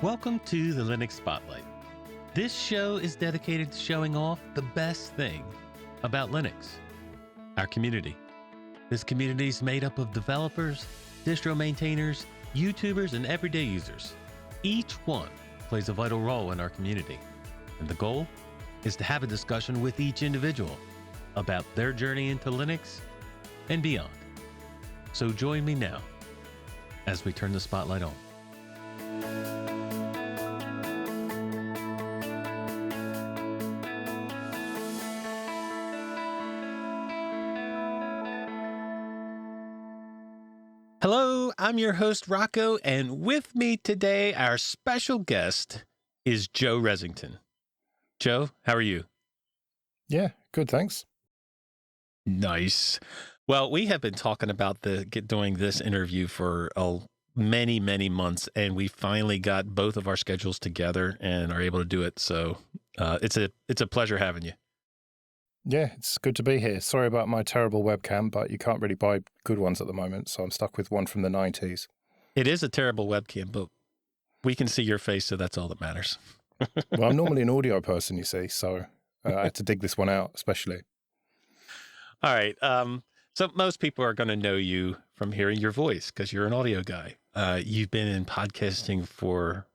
Welcome to the Linux Spotlight. This show is dedicated to showing off the best thing about Linux, our community. This community is made up of developers, distro maintainers, YouTubers, and everyday users. Each one plays a vital role in our community, and the goal is to have a discussion with each individual about their journey into Linux and beyond. So join me now as we turn the spotlight on. Hello, I'm your host, Rocco, and with me today, our special guest is Joe Ressington. Joe, how are you? Yeah, good, thanks. Nice. Well, we have been talking about doing this interview for many, many months, and we finally got both of our schedules together and are able to do it. So it's a pleasure having you. Yeah, it's good to be here. Sorry about my terrible webcam, but you can't really buy good ones at the moment, so I'm stuck with one from the 90s. It is a terrible webcam, but we can see your face, so that's all that matters. Well, I'm normally an audio person, you see, so I had to dig this one out, especially. All right. So most people are going to know you from hearing your voice because you're an audio guy. You've been in podcasting for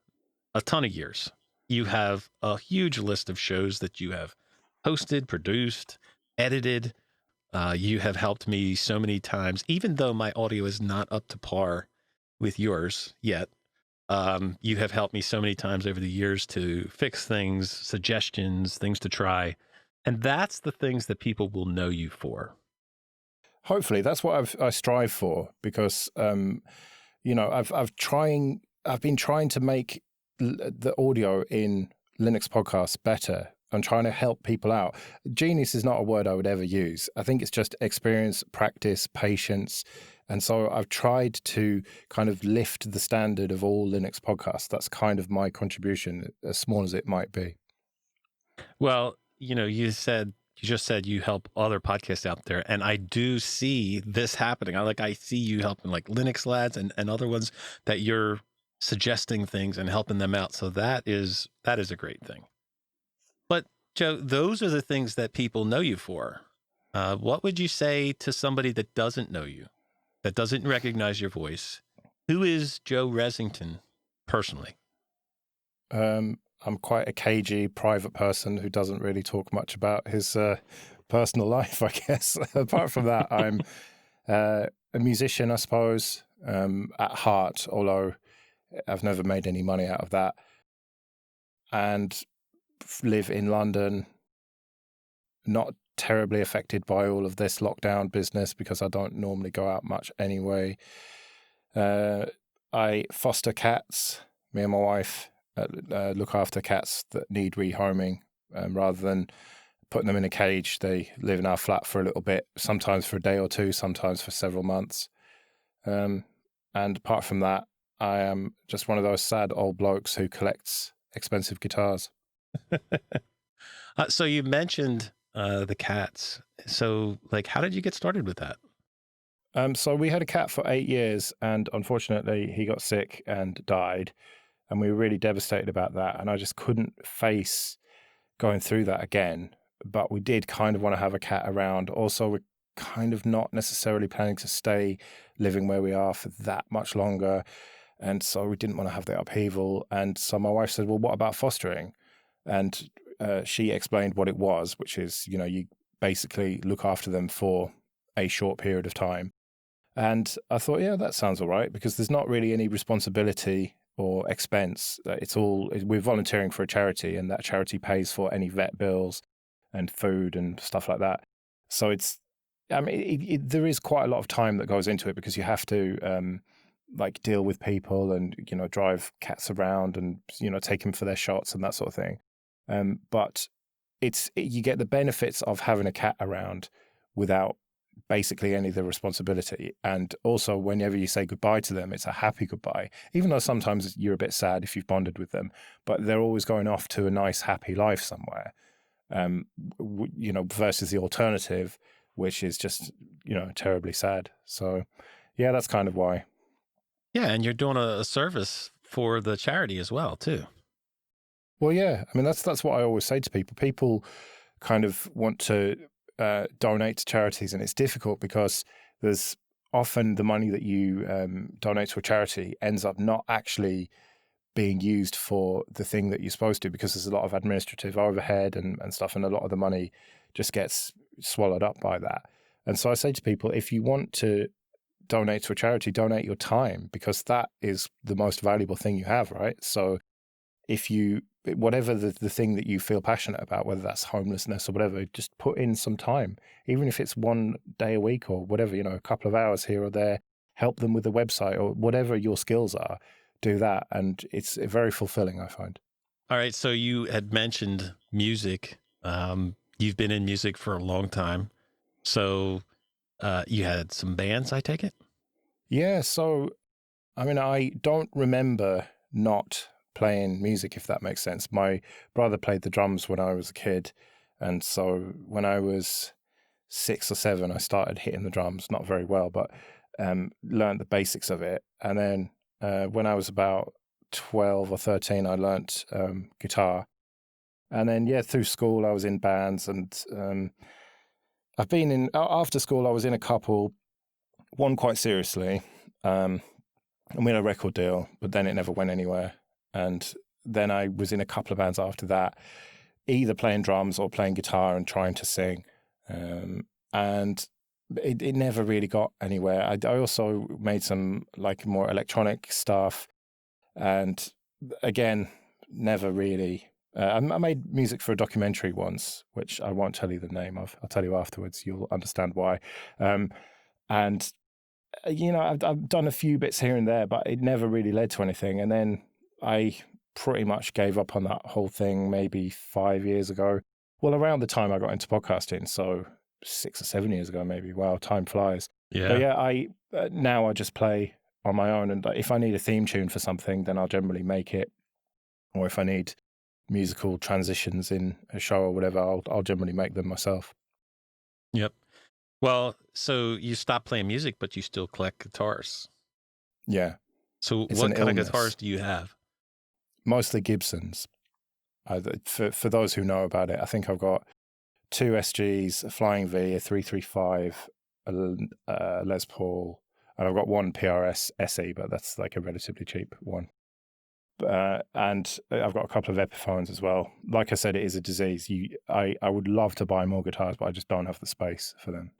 a ton of years. You have a huge list of shows that you have hosted, produced, edited. You have helped me so many times, even though my audio is not up to par with yours yet. You have helped me so many times over the years to fix things, suggestions, things to try. And that's the things that people will know you for. Hopefully, that's what I strive for, because I've been trying to make the audio in Linux podcasts better. I'm trying to help people out. Genius is not a word I would ever use. I think it's just experience, practice, patience. And so I've tried to kind of lift the standard of all Linux podcasts. That's kind of my contribution, as small as it might be. Well, you just said you help other podcasts out there, and I do see this happening. I see you helping like Linux Lads and other ones that you're suggesting things and helping them out. So that is a great thing. But Joe, those are the things that people know you for. What would you say to somebody that doesn't know you, that doesn't recognize your voice? Who is Joe Ressington personally? I'm quite a cagey, private person who doesn't really talk much about his personal life, I guess. Apart from that, I'm a musician, I suppose, at heart, although I've never made any money out of that. And live in London, not terribly affected by all of this lockdown business because I don't normally go out much anyway. I foster cats. Me and my wife look after cats that need rehoming. Rather than putting them in a cage, they live in our flat for a little bit, sometimes for a day or two, sometimes for several months. And apart from that, I am just one of those sad old blokes who collects expensive guitars. So you mentioned the cats. So how did you get started with that? So we had a cat for 8 years, and unfortunately he got sick and died, and we were really devastated about that. And I just couldn't face going through that again. But we did kind of want to have a cat around. Also, we're kind of not necessarily planning to stay living where we are for that much longer. And so we didn't want to have the upheaval. And so my wife said, well, what about fostering? And she explained what it was, which is, you basically look after them for a short period of time. And I thought, yeah, that sounds all right, because there's not really any responsibility or expense. We're volunteering for a charity, and that charity pays for any vet bills and food and stuff like that. So there is quite a lot of time that goes into it, because you have to deal with people and, drive cats around and, take them for their shots and that sort of thing. But you get the benefits of having a cat around without basically any of the responsibility. And also, whenever you say goodbye to them, it's a happy goodbye, even though sometimes you're a bit sad if you've bonded with them, but they're always going off to a nice, happy life somewhere, versus the alternative, which is just, terribly sad. So yeah, that's kind of why. Yeah, and you're doing a service for the charity as well, too. Well, yeah. I mean, that's what I always say to people. People kind of want to donate to charities, and it's difficult because there's often the money that you donate to a charity ends up not actually being used for the thing that you're supposed to, because there's a lot of administrative overhead and stuff, and a lot of the money just gets swallowed up by that. And so I say to people, if you want to donate to a charity, donate your time, because that is the most valuable thing you have, right? So if you, whatever the thing that you feel passionate about, whether that's homelessness or whatever, just put in some time, even if it's 1 day a week or whatever, a couple of hours here or there, help them with the website or whatever your skills are, do that. And it's very fulfilling, I find. All right. So you had mentioned music. You've been in music for a long time. So you had some bands, I take it? Yeah. So, I mean, I don't remember not playing music, if that makes sense. My brother played the drums when I was a kid. And so when I was 6 or 7, I started hitting the drums, not very well, but learned the basics of it. And then when I was about 12 or 13, I learnt guitar. And then, through school, I was in bands, and I've been in, after school, I was in a couple, one quite seriously, and we had a record deal, but then it never went anywhere. And then I was in a couple of bands after that, either playing drums or playing guitar and trying to sing. And it never really got anywhere. I also made some like more electronic stuff, and again, never really. I made music for a documentary once, which I won't tell you the name of. I'll tell you afterwards. You'll understand why. And I've done a few bits here and there, but it never really led to anything. And then I pretty much gave up on that whole thing maybe 5 years ago. Well, around the time I got into podcasting, so 6 or 7 years ago, maybe. Wow, time flies. Yeah. But now I just play on my own, and if I need a theme tune for something, then I'll generally make it. Or if I need musical transitions in a show or whatever, I'll generally make them myself. Yep. Well, so you stopped playing music, but you still collect guitars. Yeah. So It's what an kind of illness. guitars do you have? Mostly Gibsons. For those who know about it, I think I've got 2 SGs, a Flying V, a 335, a Les Paul, and I've got 1 PRS SE, but that's like a relatively cheap one. And I've got a couple of Epiphones as well. Like I said, it is a disease. I would love to buy more guitars, but I just don't have the space for them.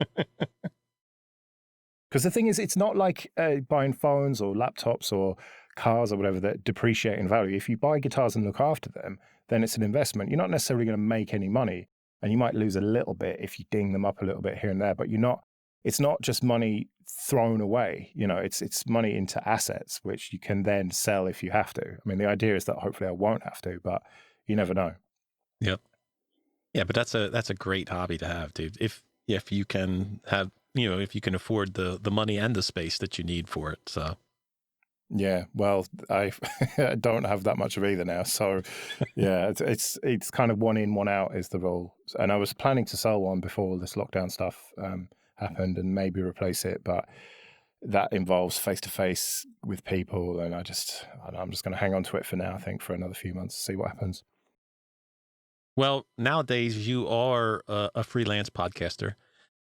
Because the thing is, it's not like buying phones or laptops or cars or whatever that depreciate in value. If you buy guitars and look after them, then it's an investment. You're not necessarily going to make any money, and you might lose a little bit if you ding them up a little bit here and there, but it's not just money thrown away. It's money into assets, which you can then sell if you have to. I mean, the idea is that hopefully I won't have to, but you never know. Yep. Yeah, but that's a great hobby to have, dude. If you can have, if you can afford the money and the space that you need for it. So yeah, well, I don't have that much of either now. So yeah, it's kind of one in, one out is the rule. And I was planning to sell one before this lockdown stuff happened and maybe replace it, but that involves face-to-face with people, and I'm just going to hang on to it for now, I think, for another few months, see what happens. Well, nowadays you are a freelance podcaster,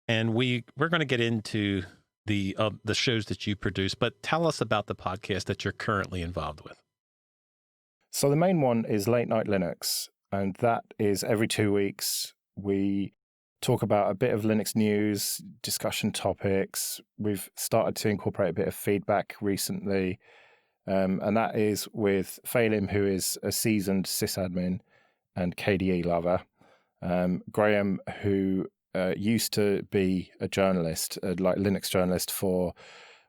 and we're going to get into the shows that you produce, but tell us about the podcast that you're currently involved with. So the main one is Late Night Linux, and that is every 2 weeks. We talk about a bit of Linux news, discussion topics. We've started to incorporate a bit of feedback recently, and that is with Phelim, who is a seasoned sysadmin and KDE lover, Graham, who used to be a journalist, like Linux journalist for,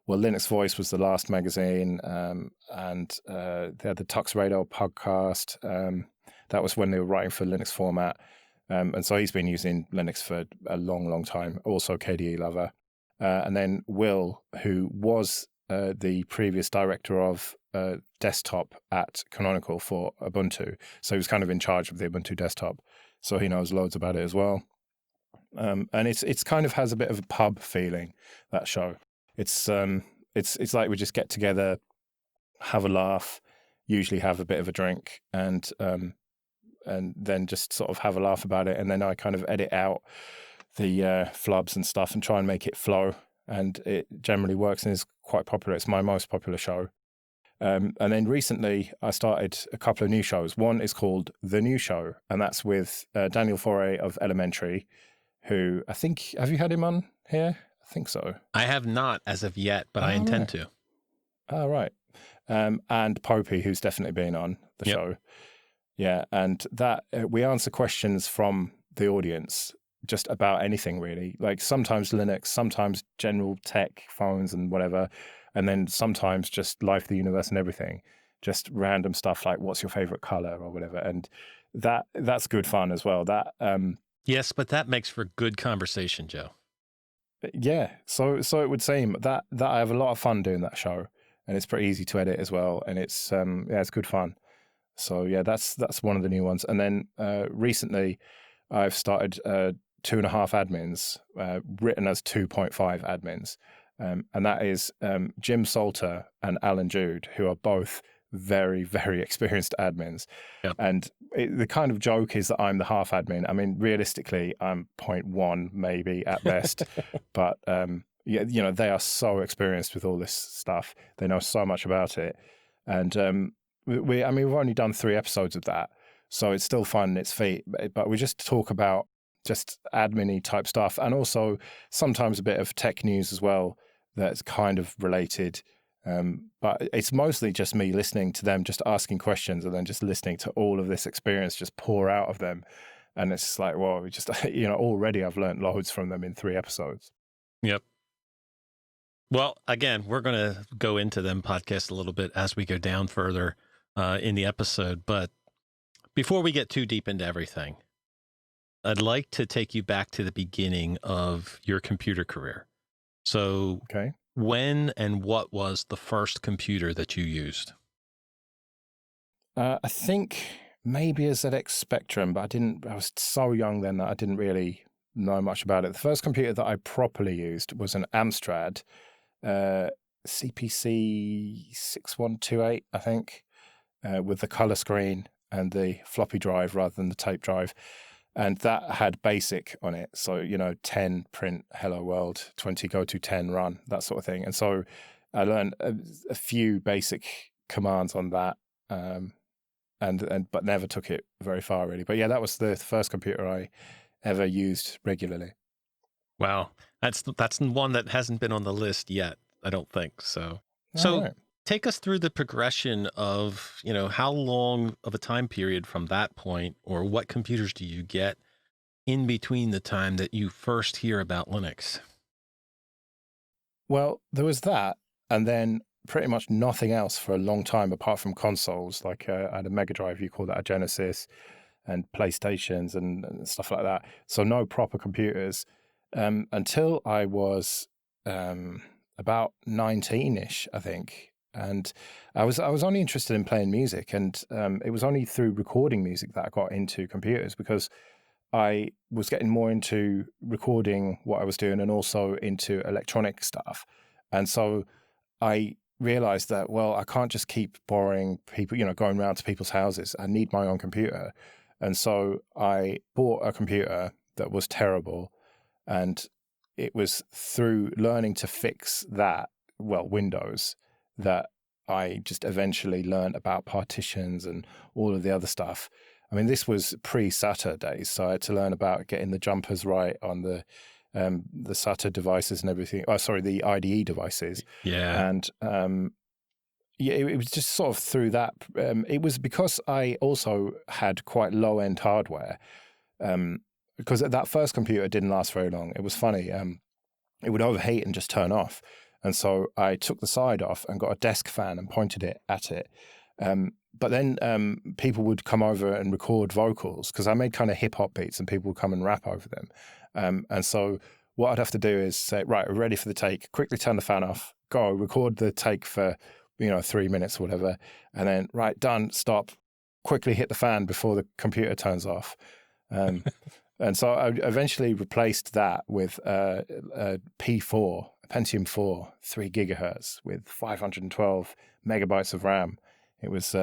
Linux Voice was the last magazine, and they had the Tux Radar podcast. That was when they were writing for Linux format. And so he's been using Linux for a long, long time, also KDE lover. And then Will, who was the previous director of desktop at Canonical for Ubuntu. So he was kind of in charge of the Ubuntu desktop. So he knows loads about it as well. And it's kind of has a bit of a pub feeling, that show. It's like we just get together, have a laugh, usually have a bit of a drink and then just sort of have a laugh about it. And then I kind of edit out the flubs and stuff and try and make it flow. And it generally works and is quite popular. It's my most popular show. And then recently I started a couple of new shows. One is called The New Show, and that's with Daniel Foray of Elementary, who I think, have you had him on here? I think so. I have not as of yet, but I intend to. Oh, right. And Popey, who's definitely been on the show. Yeah, and that we answer questions from the audience just about anything, really. Like sometimes Linux, sometimes general tech, phones and whatever. And then sometimes just life, the universe and everything. Just random stuff like what's your favorite color or whatever. And that's good fun as well. Yes, but that makes for good conversation, Joe. Yeah. So it would seem that I have a lot of fun doing that show, and it's pretty easy to edit as well. And it's it's good fun. So yeah, that's one of the new ones. And then recently I've started 2.5 admins, written as 2.5 admins. And that is Jim Salter and Alan Jude, who are both very, very experienced admins. Yep. And the kind of joke is that I'm the half admin. I mean, realistically, I'm 0.1 maybe at best. But, they are so experienced with all this stuff. They know so much about it. And we've only done 3 episodes of that. So it's still fun in its feet. But we just talk about just admin-y type stuff, and also sometimes a bit of tech news as well that's kind of related. But it's mostly just me listening to them, just asking questions, and then just listening to all of this experience just pour out of them. And it's like, well, we just, already I've learned loads from them in 3 episodes. Yep. Well, again, we're going to go into them podcasts a little bit as we go down further in the episode. But before we get too deep into everything, I'd like to take you back to the beginning of your computer career. So when and what was the first computer that you used? I think maybe a ZX Spectrum, but I was so young then that I didn't really know much about it. The first computer that I properly used was an Amstrad CPC 6128, I think, with the color screen and the floppy drive rather than the tape drive. And that had BASIC on it. So, 10 print hello world, 20 go to 10 run, that sort of thing. And so I learned a few basic commands on that, but never took it very far, really. But yeah, that was the first computer I ever used regularly. Wow. That's one that hasn't been on the list yet, I don't think. So right. Take us through the progression of, how long of a time period from that point, or what computers do you get in between the time that you first hear about Linux? Well, there was that, and then pretty much nothing else for a long time apart from consoles. Like I had a Mega Drive, you call that a Genesis, and PlayStations and stuff like that. So no proper computers until I was about 19-ish, I think. And I was only interested in playing music, and it was only through recording music that I got into computers, because I was getting more into recording what I was doing and also into electronic stuff. And so I realized that, well, I can't just keep borrowing people, going around to people's houses. I need my own computer. And so I bought a computer that was terrible, and it was through learning to fix that, Windows, that I just eventually learned about partitions and all of the other stuff. I mean, this was pre-SATA days, so I had to learn about getting the jumpers right on the SATA devices and everything. Oh, sorry, the IDE devices. Yeah. And it was just sort of through that. It was because I also had quite low-end hardware, because that first computer didn't last very long. It was funny. It would overheat and just turn off. And so I took the side off and got a desk fan and pointed it at it. But then people would come over and record vocals, because I made kind of hip-hop beats, and people would come and rap over them. And so what I'd have to do is say, right, we're ready for the take, quickly turn the fan off, go, record the take for 3 minutes or whatever, and then, right, done, stop, quickly hit the fan before the computer turns off. And so I eventually replaced that with a P4, a Pentium 4, 3 gigahertz with 512 megabytes of RAM It was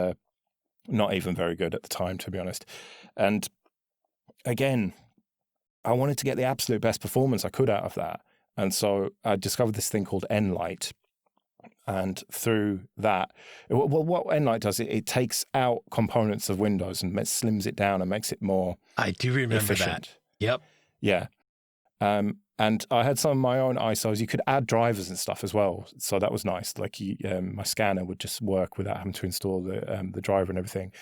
not even very good at the time, to be honest. And again, I wanted to get the absolute best performance I could out of that. And so I discovered this thing called Nlight. And through that, well, what Nlight does, it takes out components of Windows and slims it down and makes it more I do remember efficient. that. Yep. Yeah. And I had some of my own ISOs. You could add drivers and stuff as well. So that was nice. Like my scanner would just work without having to install the driver and everything.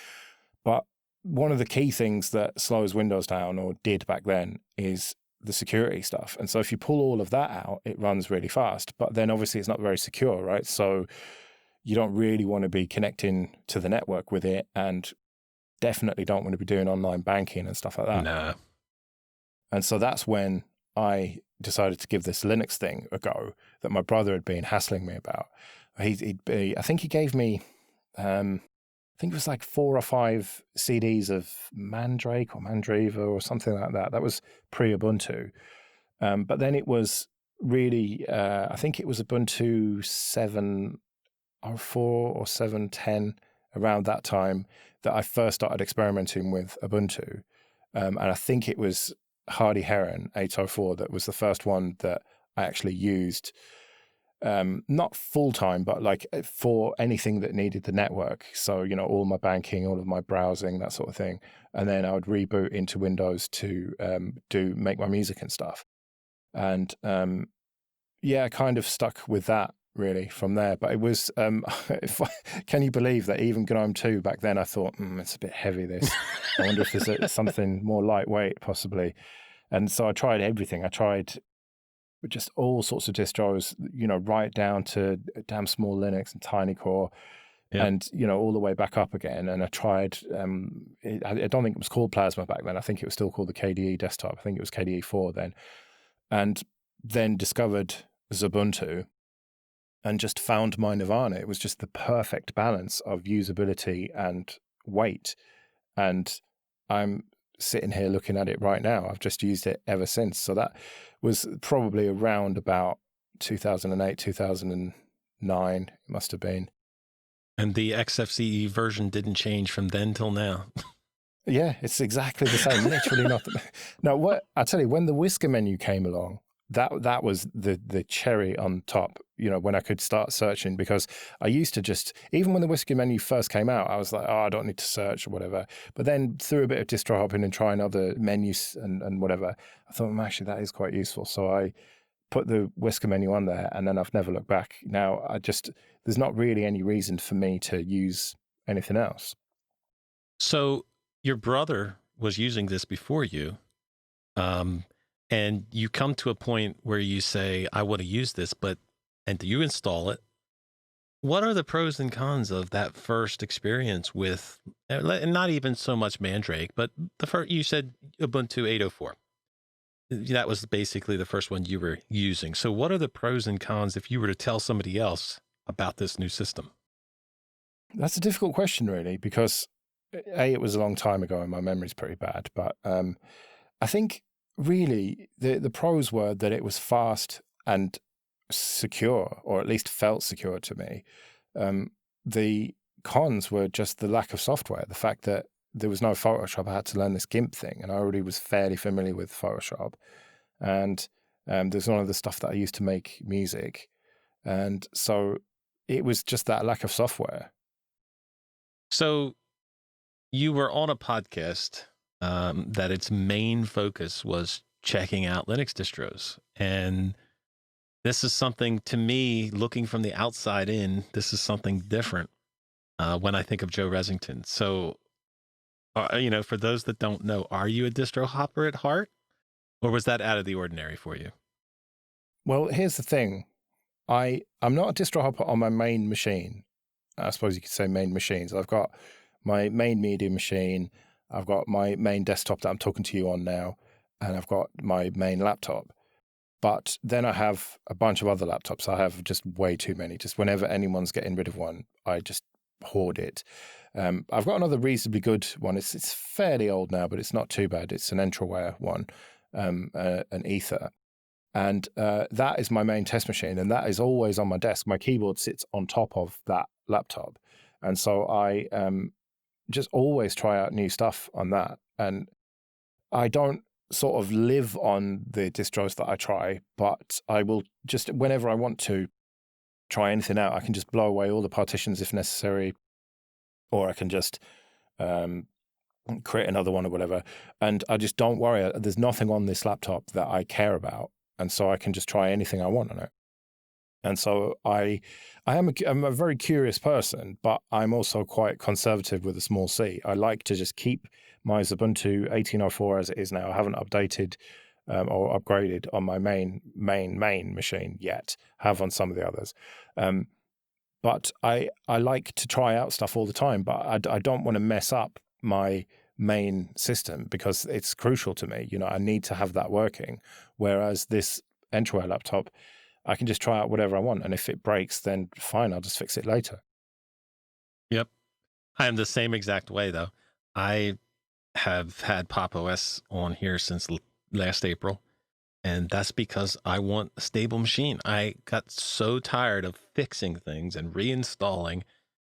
But one of the key things that slows Windows down, or did back then, is the security stuff. And so if you pull all of that out, it runs really fast. But then obviously it's not very secure, right? So you don't really want to be connecting to the network with it, and definitely don't want to be doing online banking and stuff like that. No. And so that's when I decided to give this Linux thing a go that my brother had been hassling me about. I think he gave me, I think it was like 4 or 5 CDs of Mandrake or Mandriva or something like that. That was pre-Ubuntu. But then it was really, I think it was Ubuntu 7.04 or 7.10 around that time that I first started experimenting with Ubuntu. And I think it was Hardy Heron 804 that was the first one that I actually used, not full time, but like for anything that needed the network. So, all my banking, all of my browsing, that sort of thing. And then I would reboot into Windows to make my music and stuff. And I kind of stuck with that really from there. But it was, can you believe that even GNOME 2 back then, I thought, it's a bit heavy, this. I wonder if there's something more lightweight possibly. And so I tried everything. I tried just all sorts of distros, right down to damn small Linux and TinyCore, and, all the way back up again. And I tried, I don't think it was called Plasma back then. I think it was still called the KDE desktop. I think it was KDE 4 then. And then discovered Ubuntu and just found my nirvana. It was just the perfect balance of usability and weight. And I'm sitting here looking at it right now. I've just used it ever since. So that was probably around about 2008, 2009, it must have been. And the XFCE version didn't change from then till now. Yeah, it's exactly the same. Literally nothing. No, what I tell you, when the Whisker menu came along, that was the cherry on top, when I could start searching, because I used to just, even when the Whisker menu first came out, I was like, I don't need to search or whatever. But then through a bit of distro hopping and trying other menus and whatever, I thought, actually, that is quite useful. So I put the Whisker menu on there, and then I've never looked back. Now, there's not really any reason for me to use anything else. So your brother was using this before you. And you come to a point where you say, I want to use this, and you install it. What are the pros and cons of that first experience with, not even so much Mandrake, but you said Ubuntu 804. That was basically the first one you were using. So what are the pros and cons if you were to tell somebody else about this new system? That's a difficult question, really, because it was a long time ago and my memory's pretty bad. But I think really the pros were that it was fast and secure, or at least felt secure to me. The cons were just the lack of software, the fact that there was no Photoshop. I had to learn this GIMP thing, and I already was fairly familiar with Photoshop. And there's none of the stuff that I used to make music. And so it was just that lack of software. So you were on a podcast that its main focus was checking out Linux distros. And this is something, to me, looking from the outside in, this is something different when I think of Joe Ressington. So, for those that don't know, are you a distro hopper at heart? Or was that out of the ordinary for you? Well, here's the thing. I'm not a distro hopper on my main machine. I suppose you could say main machines. I've got my main media machine. I've got my main desktop that I'm talking to you on now. And I've got my main laptop. But then I have a bunch of other laptops. I have just way too many. Just whenever anyone's getting rid of one, I just hoard it. I've got another reasonably good one. It's fairly old now, but it's not too bad. It's an Entroware one, an Ether. And that is my main test machine. And that is always on my desk. My keyboard sits on top of that laptop. And so I just always try out new stuff on that. And I don't sort of live on the distros that I try, but I will just, whenever I want to try anything out, I can just blow away all the partitions if necessary, or I can just create another one or whatever. And I just don't worry. There's nothing on this laptop that I care about. And so I can just try anything I want on it. And so I'm a very curious person, but I'm also quite conservative with a small c. I like to just keep my Ubuntu 1804 as it is now. I haven't updated or upgraded on my main machine yet. Have on some of the others. But I like to try out stuff all the time, but I don't want to mess up my main system because it's crucial to me. You know, I need to have that working. Whereas this entryway laptop, I can just try out whatever I want. And if it breaks, then fine, I'll just fix it later. Yep. I am the same exact way, though. I have had Pop OS on here since last April, and that's because I want a stable machine. I got so tired of fixing things and reinstalling.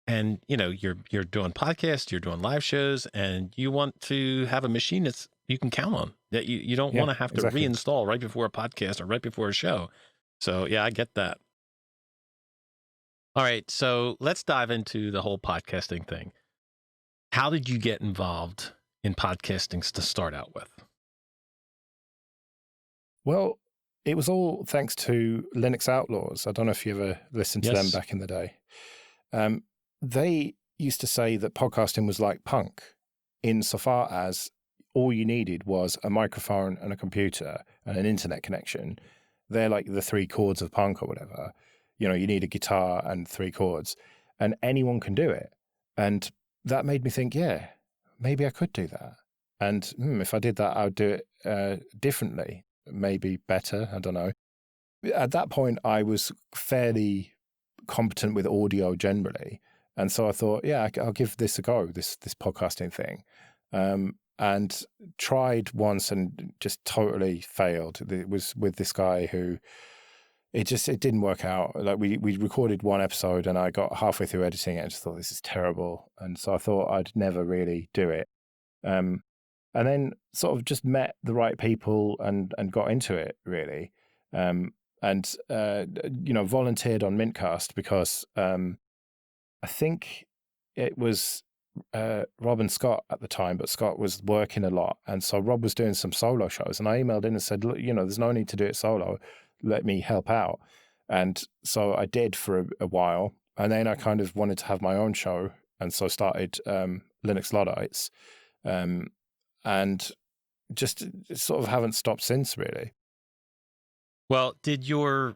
And, you know, you're doing podcasts, you're doing live shows, and you want to have a machine that's you can count on, that you don't want to have to reinstall right before a podcast or right before a show. So, yeah, I get that. All right, so let's dive into the whole podcasting thing. How did you get involved in podcasting to start out with? Well, it was all thanks to Linux Outlaws. I don't know if you ever listened to them back in the day. They used to say that podcasting was like punk, insofar as all you needed was a microphone and a computer and an internet connection. They're like the 3 chords of punk or whatever. You know, you need a guitar and 3 chords, and anyone can do it. And that made me think, yeah, maybe I could do that. And if I did that, I would do it differently, maybe better. I don't know. At that point, I was fairly competent with audio generally. And so I thought, yeah, I'll give this a go, this podcasting thing. And tried once and just totally failed. It was with this guy who it didn't work out. Like we recorded one episode and I got halfway through editing it and just thought, this is terrible. And so I thought I'd never really do it. And then sort of just met the right people and got into it really. And you know, volunteered on Mintcast because I think it was Rob and Scott at the time, but Scott was working a lot. And so Rob was doing some solo shows and I emailed in and said, look, you know, there's no need to do it solo. Let me help out. And so I did for a while. And then I kind of wanted to have my own show. And so started Linux Luddites. And just sort of haven't stopped since, really. Well, did your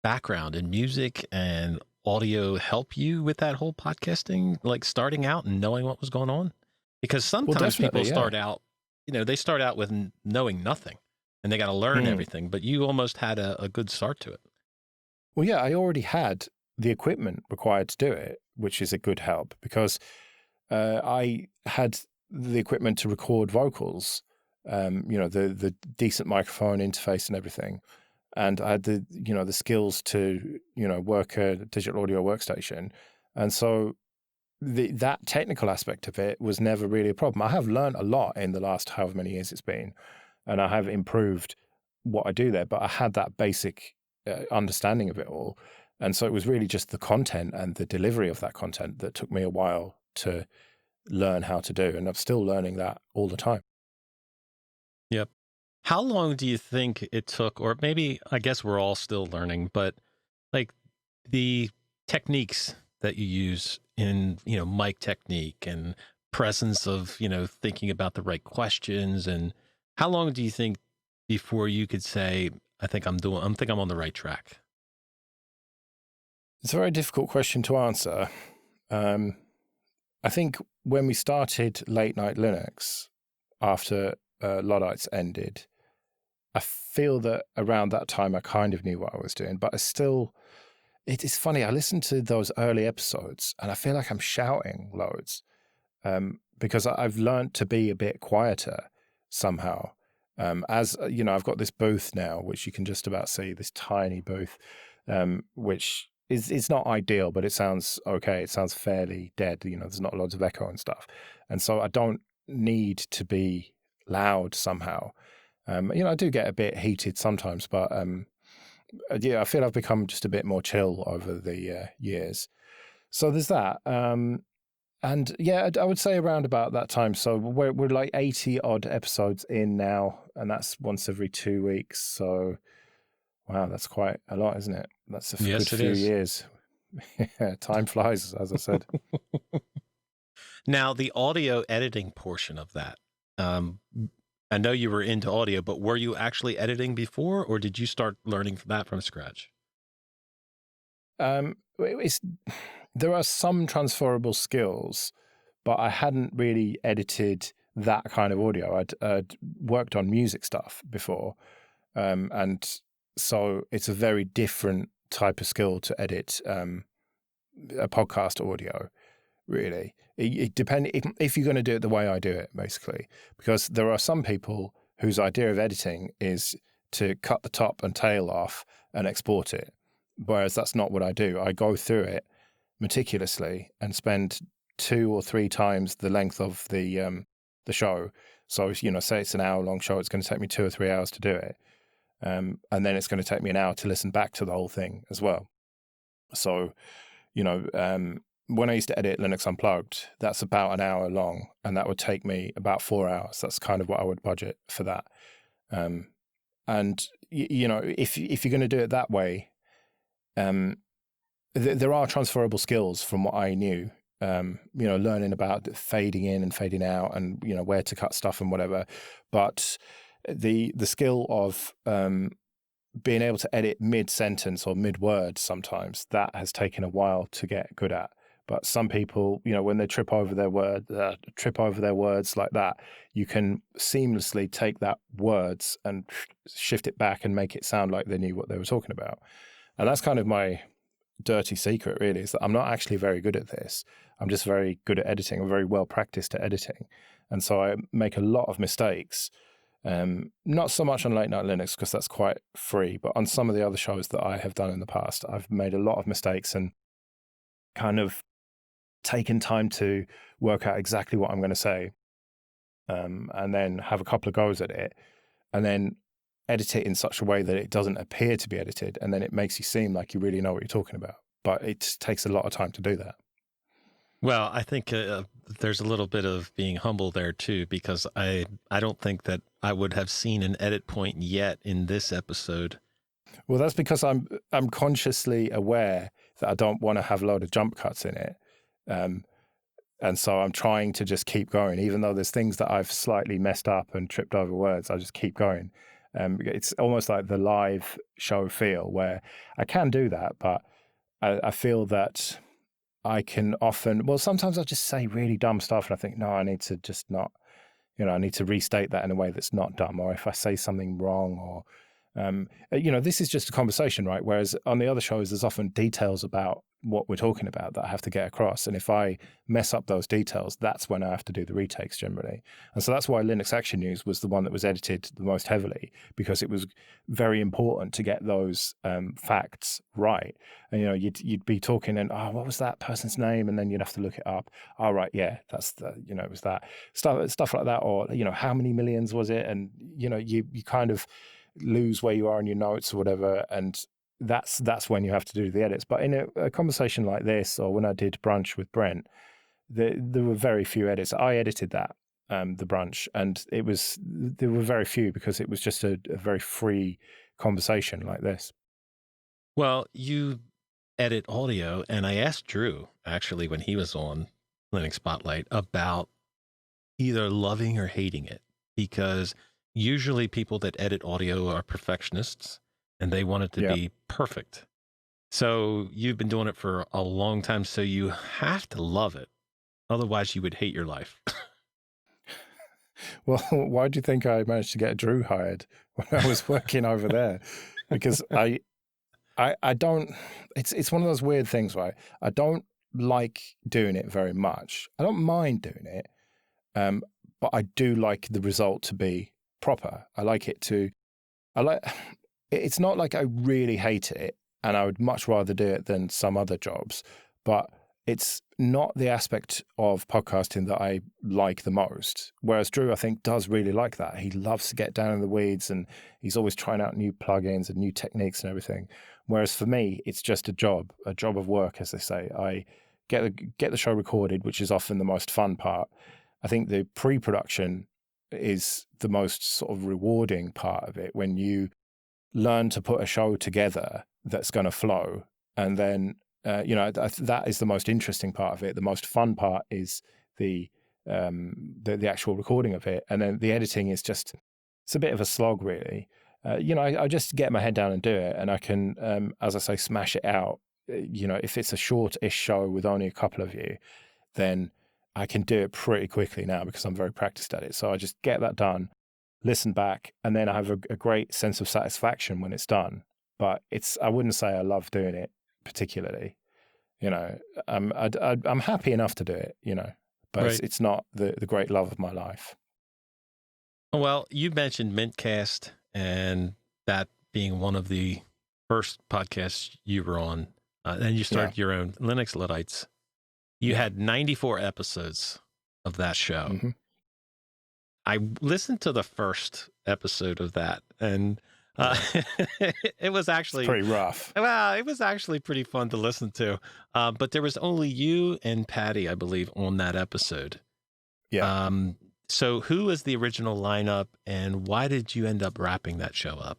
background in music and audio help you with that whole podcasting, like starting out and knowing what was going on? Because sometimes people start out, you know, they start out with knowing nothing and they got to learn everything, but you almost had a good start to it. Well, yeah, I already had the equipment required to do it, which is a good help because I had the equipment to record vocals, you know, the decent microphone interface and everything. And I had the skills to, work a digital audio workstation. And so that technical aspect of it was never really a problem. I have learned a lot in the last however many years it's been, and I have improved what I do there, but I had that basic understanding of it all. And so it was really just the content and the delivery of that content that took me a while to learn how to do. And I'm still learning that all the time. Yep. How long do you think it took, or maybe, I guess we're all still learning, but like the techniques that you use in, mic technique and presence of, thinking about the right questions, and how long do you think before you could say, I think I'm on the right track? It's a very difficult question to answer. I think when we started Late Night Linux after Luddites ended, I feel that around that time I kind of knew what I was doing, but it is funny. I listened to those early episodes and I feel like I'm shouting loads because I've learned to be a bit quieter somehow. As I've got this booth now, which you can just about see, this tiny booth, which it's not ideal, but it sounds okay. It sounds fairly dead. There's not loads of echo and stuff. And so I don't need to be loud somehow. I do get a bit heated sometimes, but yeah, I feel I've become just a bit more chill over the years. So there's that. And yeah, I would say around about that time. So we're like 80 odd episodes in now, and that's once every 2 weeks. So wow, that's quite a lot, isn't it? That's a good few years. Time flies, as I said. Now, the audio editing portion of that. I know you were into audio, but were you actually editing before, or did you start learning that from scratch? There are some transferable skills, but I hadn't really edited that kind of audio. I'd worked on music stuff before, and so it's a very different type of skill to edit a podcast audio, really. It depends if you're going to do it the way I do it, basically, because there are some people whose idea of editing is to cut the top and tail off and export it, whereas that's not what I do. I go through it meticulously and spend 2 or 3 times the length of the show. So, say it's an hour-long show, it's going to take me 2 or 3 hours to do it. And then it's going to take me an hour to listen back to the whole thing as well. So, when I used to edit Linux Unplugged, that's about an hour long, and that would take me about 4 hours. That's kind of what I would budget for that. And, if you're going to do it that way, there are transferable skills from what I knew, learning about fading in and fading out and, where to cut stuff and whatever. But the skill of being able to edit mid-sentence or mid-word sometimes, that has taken a while to get good at. But some people, when they trip over their words like that, you can seamlessly take that words and shift it back and make it sound like they knew what they were talking about. And that's kind of my dirty secret, really, is that I'm not actually very good at this. I'm just very good at editing. I'm very well practiced at editing. And so I make a lot of mistakes. Not so much on Late Night Linux, because that's quite free, but on some of the other shows that I have done in the past, I've made a lot of mistakes and kind of taken time to work out exactly what I'm going to say, and then have a couple of goes at it, and then edit it in such a way that it doesn't appear to be edited, and then it makes you seem like you really know what you're talking about. But it takes a lot of time to do that. Well, I think there's a little bit of being humble there too, because I don't think that I would have seen an edit point yet in this episode. Well, that's because I'm consciously aware that I don't want to have a load of jump cuts in it. And so I'm trying to just keep going, even though there's things that I've slightly messed up and tripped over words. I just keep going. It's almost like the live show feel, where I can do that, but I feel that I can often, sometimes I just say really dumb stuff and I think, no, I need to just not, I need to restate that in a way that's not dumb. Or if I say something wrong, or, this is just a conversation, right? Whereas on the other shows, there's often details about what we're talking about that I have to get across. And if I mess up those details, that's when I have to do the retakes generally. And so that's why Linux Action News was the one that was edited the most heavily, because it was very important to get those facts right. And, you'd be talking and, what was that person's name? And then you'd have to look it up. Oh, right, yeah, that's the, it was that. Stuff like that. Or, how many millions was it? And, you kind of lose where you are in your notes or whatever. And that's when you have to do the edits. But in a conversation like this, or when I did brunch with Brent, there were very few edits. I edited that, the brunch, and there were very few, because it was just a very free conversation like this. Well, you edit audio, and I asked Drew, actually, when he was on Linux Spotlight, about either loving or hating it, because usually people that edit audio are perfectionists, and they want it to be perfect. So you've been doing it for a long time, so you have to love it. Otherwise, you would hate your life. Well, why do you think I managed to get Drew hired when I was working over there? Because I don't, it's one of those weird things, right? I don't like doing it very much. I don't mind doing it, but I do like the result to be proper. It's not like I really hate it. and I would much rather do it than some other jobs. But it's not the aspect of podcasting that I like the most. Whereas Drew, I think, does really like that. He loves to get down in the weeds, and he's always trying out new plugins and new techniques and everything. Whereas for me, it's just a job of work, as they say. I get the show recorded, which is often the most fun part. I think the pre-production is the most sort of rewarding part of it, when you learn to put a show together that's going to flow. And then, that is the most interesting part of it. The most fun part is the actual recording of it. And then the editing is just, it's a bit of a slog, really. I just get my head down and do it, and I can, as I say, smash it out. If it's a short-ish show with only a couple of you, then I can do it pretty quickly now because I'm very practiced at it. So I just get that done, listen back, and then I have a great sense of satisfaction when it's done. But I wouldn't say I love doing it particularly. I'm happy enough to do it, but Right. it's not the great love of my life. Well, you mentioned Mintcast, and that being one of the first podcasts you were on. Then you started your own Linux Luddites. You had 94 episodes of that show. Mm-hmm. I listened to the first episode of that, and it was actually it's pretty rough. Well, it was actually pretty fun to listen to. But there was only you and Patty, I believe, on that episode. Yeah. So who was the original lineup, and why did you end up wrapping that show up?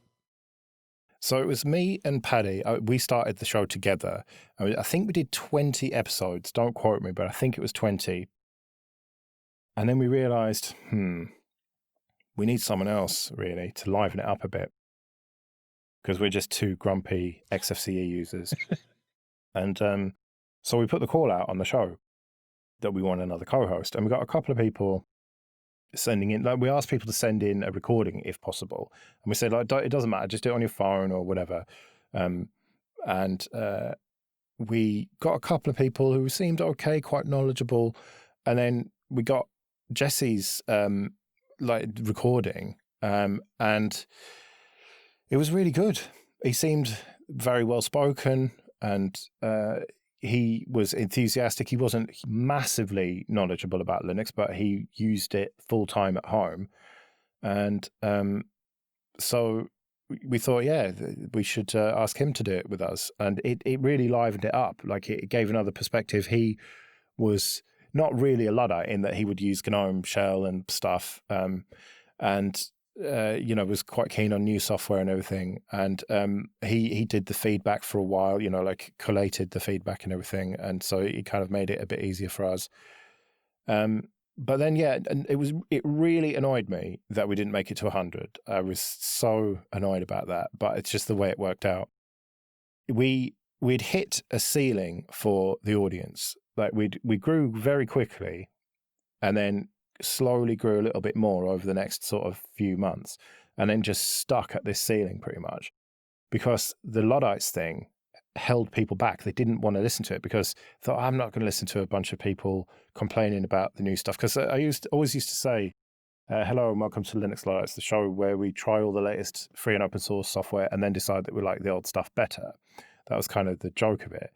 So it was me and Paddy. We started the show together. I think we did 20 episodes. Don't quote me, but I think it was 20. And then we realized, we need someone else, really, to liven it up a bit, because we're just two grumpy XFCE users. And so we put the call out on the show that we want another co-host. And we got a couple of people sending in, we asked people to send in a recording if possible, and we said, it doesn't matter, just do it on your phone or whatever. And we got a couple of people who seemed okay, quite knowledgeable, and then we got Jesse's recording, and it was really good. He seemed very well spoken, and he was enthusiastic. He wasn't massively knowledgeable about Linux, but he used it full time at home. And so we thought, we should ask him to do it with us. And it really livened it up. Like, it gave another perspective. He was not really a Luddite in that he would use GNOME shell and stuff. Was quite keen on new software and everything. And he did the feedback for a while, collated the feedback and everything. And so he kind of made it a bit easier for us. But then, and it really annoyed me that we didn't make it to 100. I was so annoyed about that, but it's just the way it worked out. We'd hit a ceiling for the audience. Like, we grew very quickly, and then slowly grew a little bit more over the next sort of few months, and then just stuck at this ceiling pretty much, because the Luddites thing held people back. They didn't want to listen to it because they thought, I'm not going to listen to a bunch of people complaining about the new stuff. Because I always used to say, hello and welcome to Linux Luddites, the show where we try all the latest free and open source software and then decide that we like the old stuff better. That was kind of the joke of it.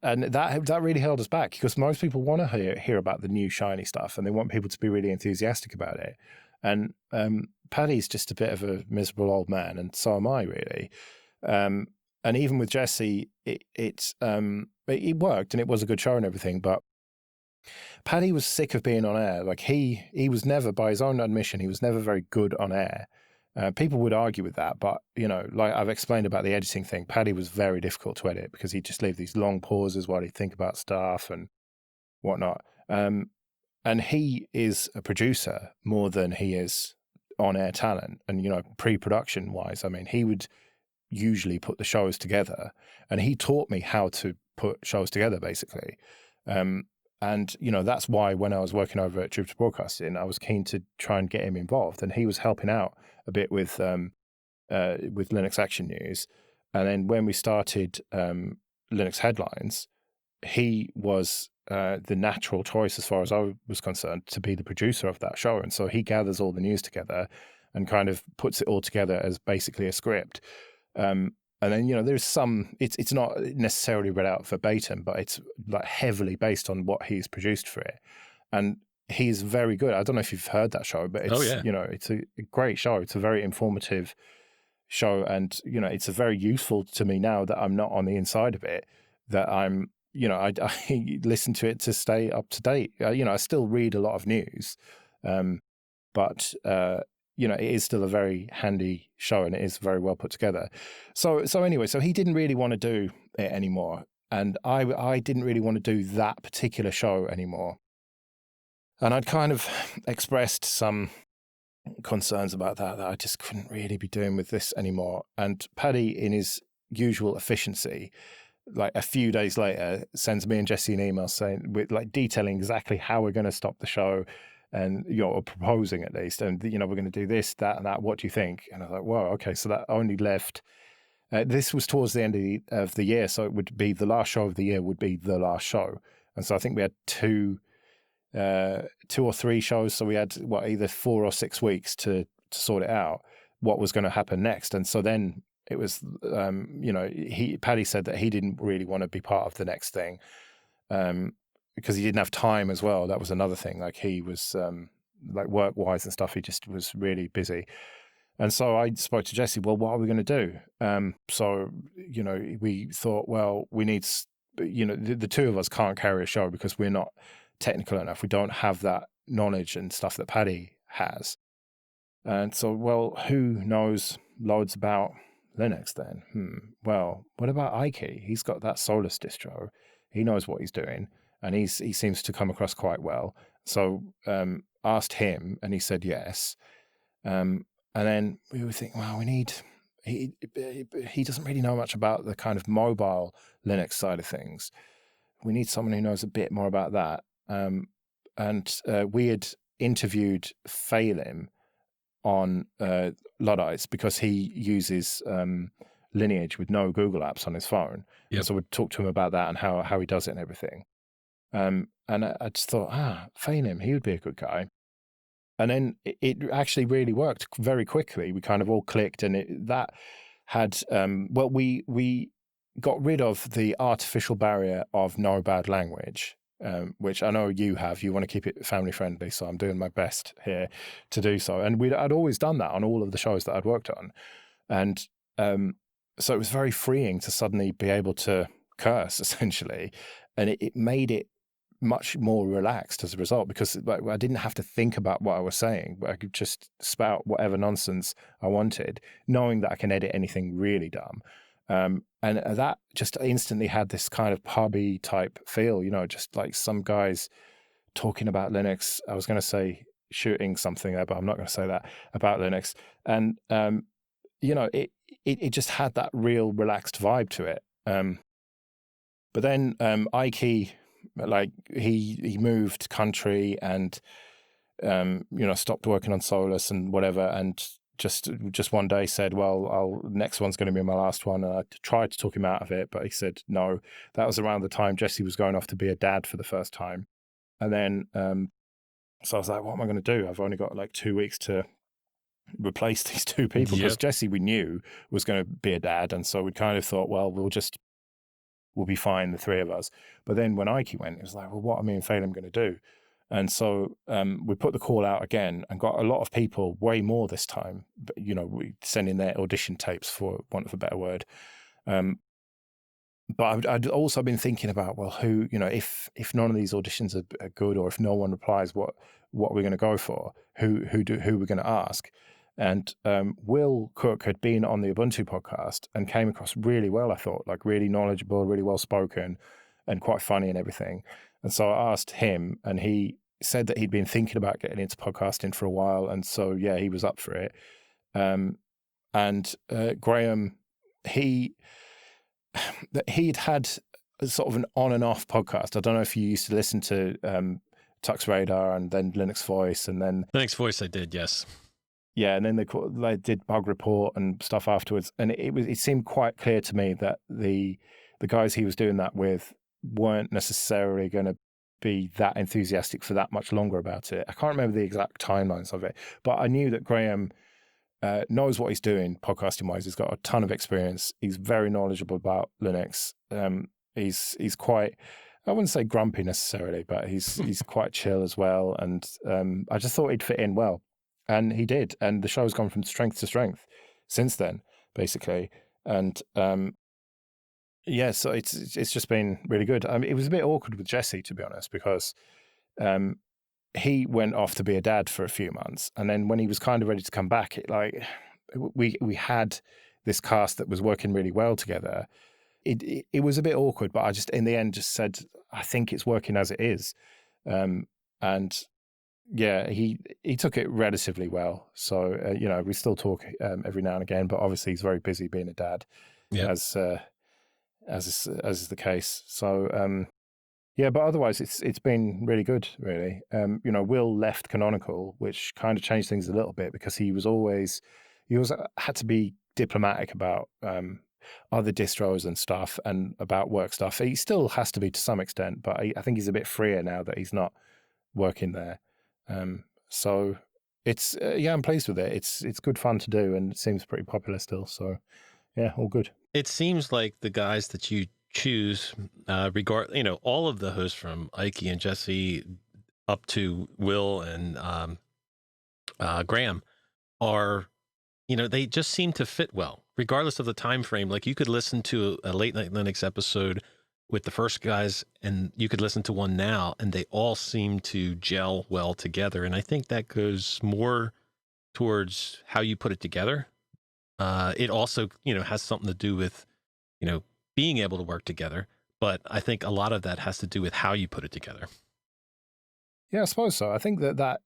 And that really held us back, because most people want to hear about the new shiny stuff, and they want people to be really enthusiastic about it. And Paddy's just a bit of a miserable old man, and so am I, really. And even with Jesse, it worked, and it was a good show and everything. But Paddy was sick of being on air. Like, he was never, by his own admission, he was never very good on air. People would argue with that, but, like I've explained about the editing thing, Paddy was very difficult to edit because he'd just leave these long pauses while he'd think about stuff and whatnot. And he is a producer more than he is on-air talent. And, pre-production wise, I mean, he would usually put the shows together, and he taught me how to put shows together, basically. And, that's why when I was working over at Jupiter Broadcasting, I was keen to try and get him involved, and he was helping out a bit with Linux Action News. And then when we started Linux Headlines, he was the natural choice, as far as I was concerned, to be the producer of that show. And so he gathers all the news together and kind of puts it all together as basically a script. And then, there's some, it's not necessarily read out verbatim, but it's like heavily based on what he's produced for it. And he's very good. I don't know if you've heard that show, but it's, it's a great show. It's a very informative show. And, it's a very useful to me now that I'm not on the inside of it, that I'm, I listen to it to stay up to date. I still read a lot of news, but it is still a very handy show, and it is very well put together. So anyway, so he didn't really want to do it anymore, and I didn't really want to do that particular show anymore. And I'd kind of expressed some concerns about that I just couldn't really be doing with this anymore. And Paddy, in his usual efficiency, like a few days later, sends me and Jesse an email saying, with like detailing exactly how we're going to stop the show, and or proposing at least, and we're going to do this, that, and that. What do you think? And I was like, whoa, okay. So that only left. This was towards the end of the year, so it would be the last show of the year. Would be the last show, and so I think we had two or three shows. So we had either 4 or 6 weeks to sort it out. What was going to happen next, and so then it was, Paddy said that he didn't really want to be part of the next thing. Because he didn't have time as well. That was another thing. Like he was, like work-wise and stuff, he just was really busy. And so I spoke to Jesse, well, what are we going to do? So, we thought, well, we need, the two of us can't carry a show because we're not technical enough. We don't have that knowledge and stuff that Paddy has. And so, well, who knows loads about Linux then? Well, what about Ike? He's got that Solus distro. He knows what he's doing. And he seems to come across quite well. So asked him, and he said yes. And then we would think, well, he doesn't really know much about the kind of mobile Linux side of things. We need someone who knows a bit more about that. And we had interviewed Phelim on Luddites because he uses Lineage with no Google apps on his phone. Yep. So we'd talk to him about that and how he does it and everything. And I just thought, Phelim, he would be a good guy. And then it actually really worked very quickly. We kind of all clicked, and that had, we got rid of the artificial barrier of no bad language, which I know you have. You want to keep it family friendly, so I'm doing my best here to do so. And I'd always done that on all of the shows that I'd worked on. And so it was very freeing to suddenly be able to curse, essentially. And it made it much more relaxed as a result, because I didn't have to think about what I was saying, but I could just spout whatever nonsense I wanted, knowing that I can edit anything really dumb. And that just instantly had this kind of pubby type feel, just like some guys talking about Linux. I was going to say shooting something there, but I'm not going to say that about Linux. And, it just had that real relaxed vibe to it. But then Ike, like he moved country and stopped working on Solus and whatever, and just one day said, well, next one's going to be my last one. And I tried to talk him out of it, but he said no. That was around the time Jesse was going off to be a dad for the first time. And then so I was like, what am I going to do? I've only got like 2 weeks to replace these two people, because Jesse, we knew, was going to be a dad, and so we kind of thought, well, we'll be fine, the three of us. But then when Ike went, it was like, well, what are me and Phelim going to do? And so we put the call out again and got a lot of people, way more this time, but, we send in their audition tapes, for want of a better word. But I'd also been thinking about, well, who, if none of these auditions are good, or if no one replies, what we're going to go for, who we're going to ask. And Will Cook had been on the Ubuntu podcast and came across really well, I thought, like really knowledgeable, really well spoken, and quite funny and everything. And so I asked him, and he said that he'd been thinking about getting into podcasting for a while. And so, yeah, he was up for it. And Graham, he'd had sort of an on and off podcast. I don't know if you used to listen to Tux Radar and then Linux Voice, and then Linux Voice I did, yes. Yeah, and then they did Bug Report and stuff afterwards, and it seemed quite clear to me that the guys he was doing that with weren't necessarily going to be that enthusiastic for that much longer about it. I can't remember the exact timelines of it, but I knew that Graham knows what he's doing podcasting wise. He's got a ton of experience. He's very knowledgeable about Linux. He's quite, I wouldn't say grumpy necessarily, but he's quite chill as well. And I just thought he'd fit in well, and he did. And the show's gone from strength to strength since then, basically. And yeah, so it's just been really good. I mean, it was a bit awkward with Jesse, to be honest, because he went off to be a dad for a few months, and then when he was kind of ready to come back, we had this cast that was working really well together. It was a bit awkward, but I just in the end just said I think it's working as it is, and yeah, he took it relatively well. So we still talk every now and again, but obviously he's very busy being a dad, as is the case. So. Yeah, but otherwise it's been really good, really. Will left Canonical, which kind of changed things a little bit because he always had to be diplomatic about other distros and stuff and about work stuff. He still has to be to some extent, but I think he's a bit freer now that he's not working there. So it's I'm pleased with it. It's good fun to do, and it seems pretty popular still. So yeah, all good. It seems like the guys that you choose, all of the hosts from Ike and Jesse up to Will and Graham are, they just seem to fit well, regardless of the time frame. Like you could listen to a Late Night Linux episode with the first guys, and you could listen to one now, and they all seem to gel well together. And I think that goes more towards how you put it together. It also, has something to do with, being able to work together. But I think a lot of that has to do with how you put it together. Yeah, I suppose so. I think that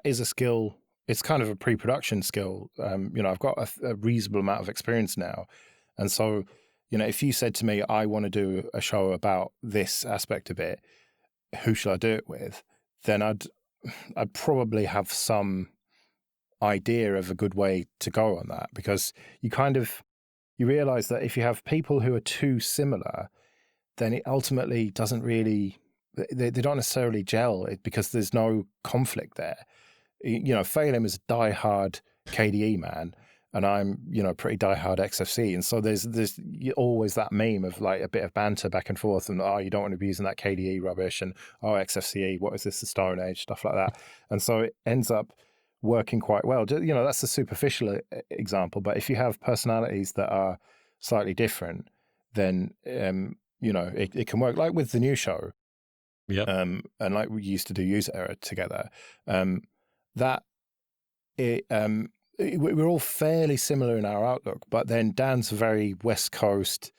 is a skill. It's kind of a pre-production skill. I've got a reasonable amount of experience now. And so, if you said to me, I want to do a show about this aspect of it, who should I do it with? Then I'd probably have some idea of a good way to go on that, because you realize that if you have people who are too similar, then it ultimately doesn't really, they don't necessarily gel because there's no conflict there. Phelim is a diehard KDE man, and I'm, pretty diehard XFC. And so there's always that meme of like a bit of banter back and forth, and you don't want to be using that KDE rubbish, and XFCE, what is this, the Stone Age, stuff like that. And so it ends up working quite well. That's a superficial example, but if you have personalities that are slightly different, then it can work. Like with the new show, and like we used to do User Error together. We're all fairly similar in our outlook, but then Dan's very West Coast,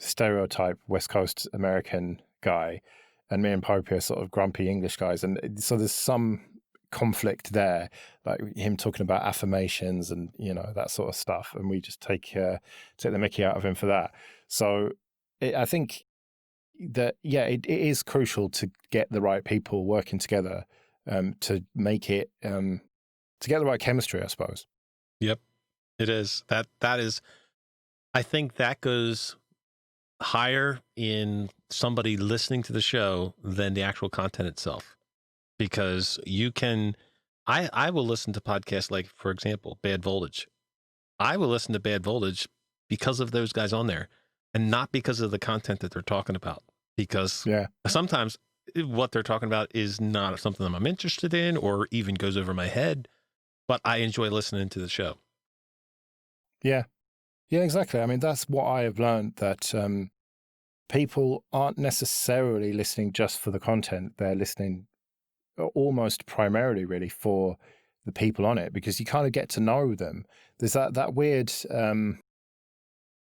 stereotype West Coast American guy, and me and Popey are sort of grumpy English guys, and so there's some conflict there, like him talking about affirmations and that sort of stuff, and we just take the mickey out of him for that. So I think that it is crucial to get the right people working together to make it to get the right chemistry, I suppose. Yep, it is. That is, I think that goes higher in somebody listening to the show than the actual content itself. Because I will listen to podcasts like, for example, Bad Voltage. I will listen to Bad Voltage because of those guys on there, and not because of the content that they're talking about. Because sometimes what they're talking about is not something that I'm interested in or even goes over my head, but I enjoy listening to the show. Yeah, exactly. I mean, that's what I have learned, that people aren't necessarily listening just for the content. They're listening almost primarily really for the people on it, because you kind of get to know them. There's that weird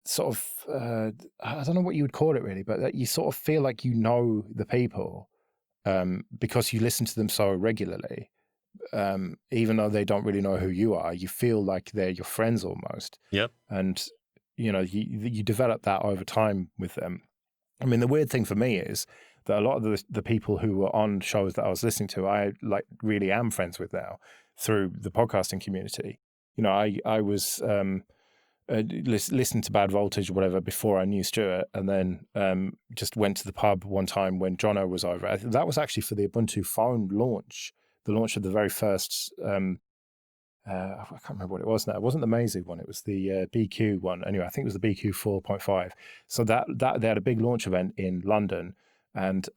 sort of I don't know what you would call it really, but that you sort of feel like the people because you listen to them so regularly, even though they don't really know who you are. You feel like they're your friends almost. Yep. And you develop that over time with them. I mean, the weird thing for me is that a lot of the people who were on shows that I was listening to, I really am friends with now through the podcasting community. I was listening to Bad Voltage or whatever before I knew Stuart, and then just went to the pub one time when Jono was over. That was actually for the Ubuntu phone launch, the launch of the very first I can't remember what it was now. It wasn't the Maisie one. It was the BQ one. Anyway, I think it was the BQ 4.5. So that they had a big launch event in London, and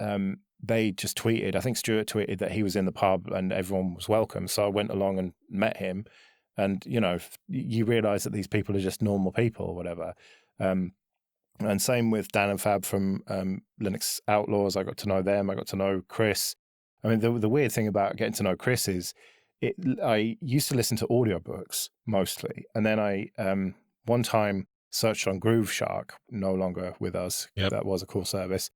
they just tweeted. I think Stuart tweeted that he was in the pub and everyone was welcome. So I went along and met him, and you realise that these people are just normal people or whatever. And same with Dan and Fab from Linux Outlaws. I got to know them. I got to know Chris. I mean, the weird thing about getting to know Chris is I used to listen to audiobooks mostly. And then I one time searched on Groove Shark, no longer with us. Yep. That was a cool service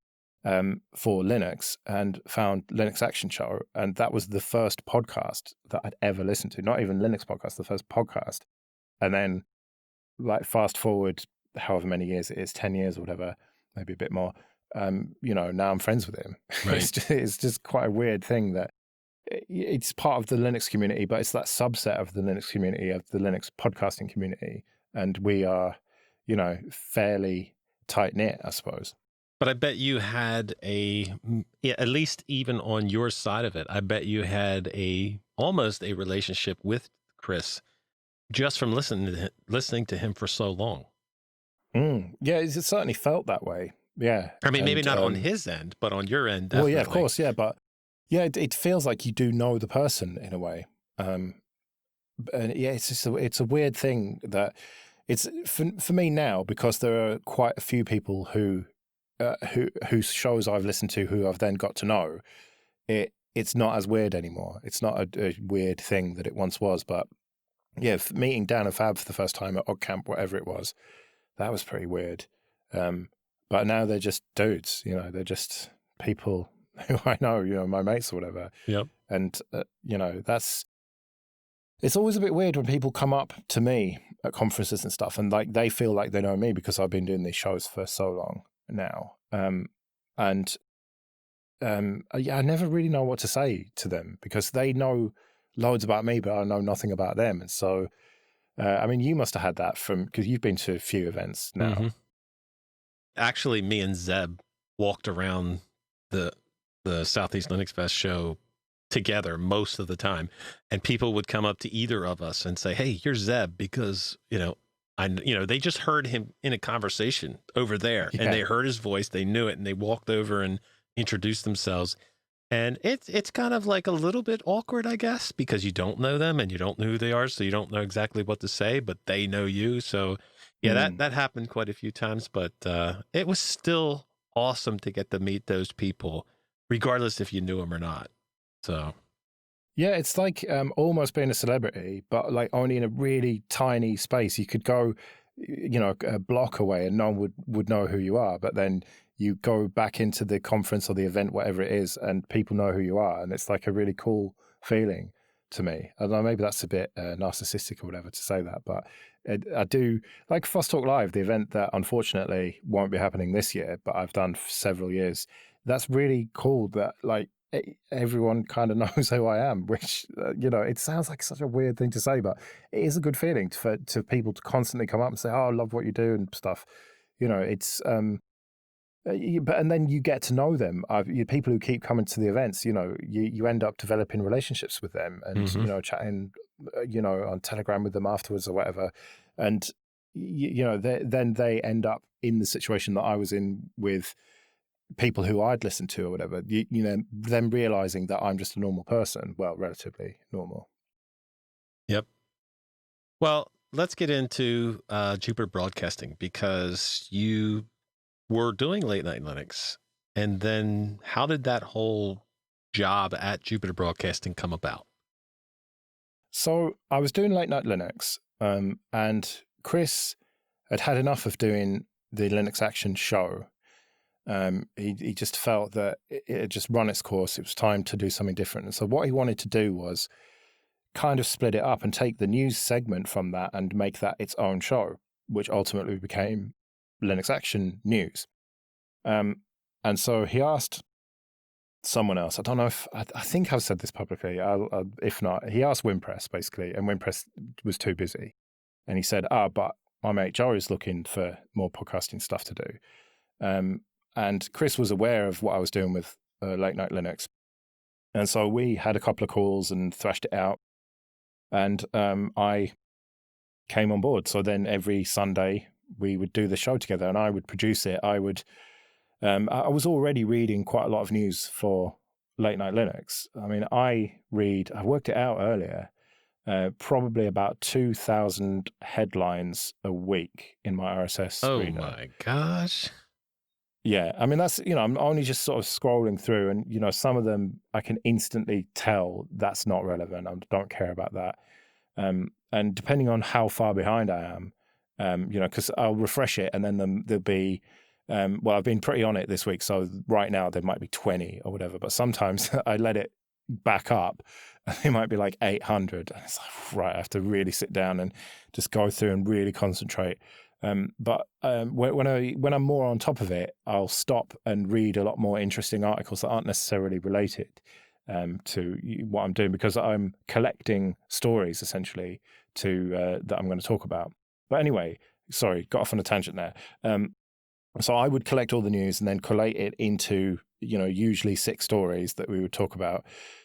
for Linux, and found Linux Action Show. And that was the first podcast that I'd ever listened to. Not even Linux podcast, the first podcast. And then like fast forward however many years it is, 10 years or whatever, maybe a bit more, now I'm friends with him. Right. It's just quite a weird thing that it's part of the Linux community, but it's that subset of the Linux community, of the Linux podcasting community. And we are, fairly tight-knit, I suppose. But I bet you had at least even on your side of it, I bet you had almost a relationship with Chris just from listening to him for so long. Yeah, it certainly felt that way. Yeah. I mean, maybe not on his end, but on your end, definitely. Well, yeah, of course, yeah. But yeah, it feels like you do know the person in a way. And yeah, it's a weird thing that it's for me now, because there are quite a few people whose shows I've listened to who I've then got to know. It's not as weird anymore. It's not a weird thing that it once was. But yeah, meeting Dan and Fab for the first time at OggCamp, whatever it was, that was pretty weird. But now they're just dudes, they're just people who I know, my mates or whatever. Yep. And, it's always a bit weird when people come up to me at conferences and stuff, and like they feel like they know me because I've been doing these shows for so long now. I never really know what to say to them, because they know loads about me, but I know nothing about them. And so, I mean, you must have had that because you've been to a few events now. Mm-hmm. Actually, me and Zeb walked around the Southeast Linux Fest show together most of the time, and people would come up to either of us and say, "Hey, you're Zeb," because they just heard him in a conversation over there, and they heard his voice, they knew it, and they walked over and introduced themselves. And it's kind of like a little bit awkward, I guess, because you don't know them and you don't know who they are, so you don't know exactly what to say, but they know you. So yeah, that happened quite a few times, but it was still awesome to get to meet those people, regardless if you knew them or not. So yeah, it's like almost being a celebrity, but like only in a really tiny space. You could go, a block away and no one would know who you are, but then you go back into the conference or the event, whatever it is, and people know who you are. And it's like a really cool feeling to me. I don't know, maybe that's a bit narcissistic or whatever to say that, but I do like Foss Talk Live, the event that unfortunately won't be happening this year, but I've done for several years. That's really cool that like everyone kind of knows who I am, which, it sounds like such a weird thing to say, but it is a good feeling to people to constantly come up and say, "Oh, I love what you do," and stuff. It's, and then you get to know them. People who keep coming to the events, you end up developing relationships with them, and chatting, on Telegram with them afterwards or whatever. And then they end up in the situation that I was in with people who I'd listened to or whatever. Them realizing that I'm just a normal person, well, relatively normal. Yep. Well, let's get into Jupiter Broadcasting, because you were doing Late Night Linux, and then how did that whole job at Jupiter Broadcasting come about? So I was doing Late Night Linux, and Chris had enough of doing the Linux Action show. He just felt that it had just run its course. It was time to do something different. And so what he wanted to do was kind of split it up and take the news segment from that and make that its own show, which ultimately became Linux Action News. And so he asked someone else. I don't know if I think I've said this publicly. If not, he asked Wimpress basically, and Wimpress was too busy. And he said, but my mate Joe is looking for more podcasting stuff to do. And Chris was aware of what I was doing with Late Night Linux. And so we had a couple of calls and thrashed it out. And I came on board. So then every Sunday we would do the show together, and I would produce it. I was already reading quite a lot of news for Late Night Linux. I mean, I worked it out earlier, probably about 2,000 headlines a week in my RSS Oh reader. my gosh. Yeah, I mean, that's, I'm only just sort of scrolling through, and, some of them I can instantly tell that's not relevant. I don't care about that. And depending on how far behind I am, because I'll refresh it and then there'll be, well, I've been pretty on it this week. So right now there might be 20 or whatever, but sometimes I let it back up and it might be like 800. And it's like, right, I have to really sit down and just go through and really concentrate. But when I'm more on top of it, I'll stop and read a lot more interesting articles that aren't necessarily related to what I'm doing, because I'm collecting stories essentially that I'm going to talk about. But anyway, sorry, got off on a tangent there. So I would collect all the news and then collate it into, usually 6 stories that we would talk about.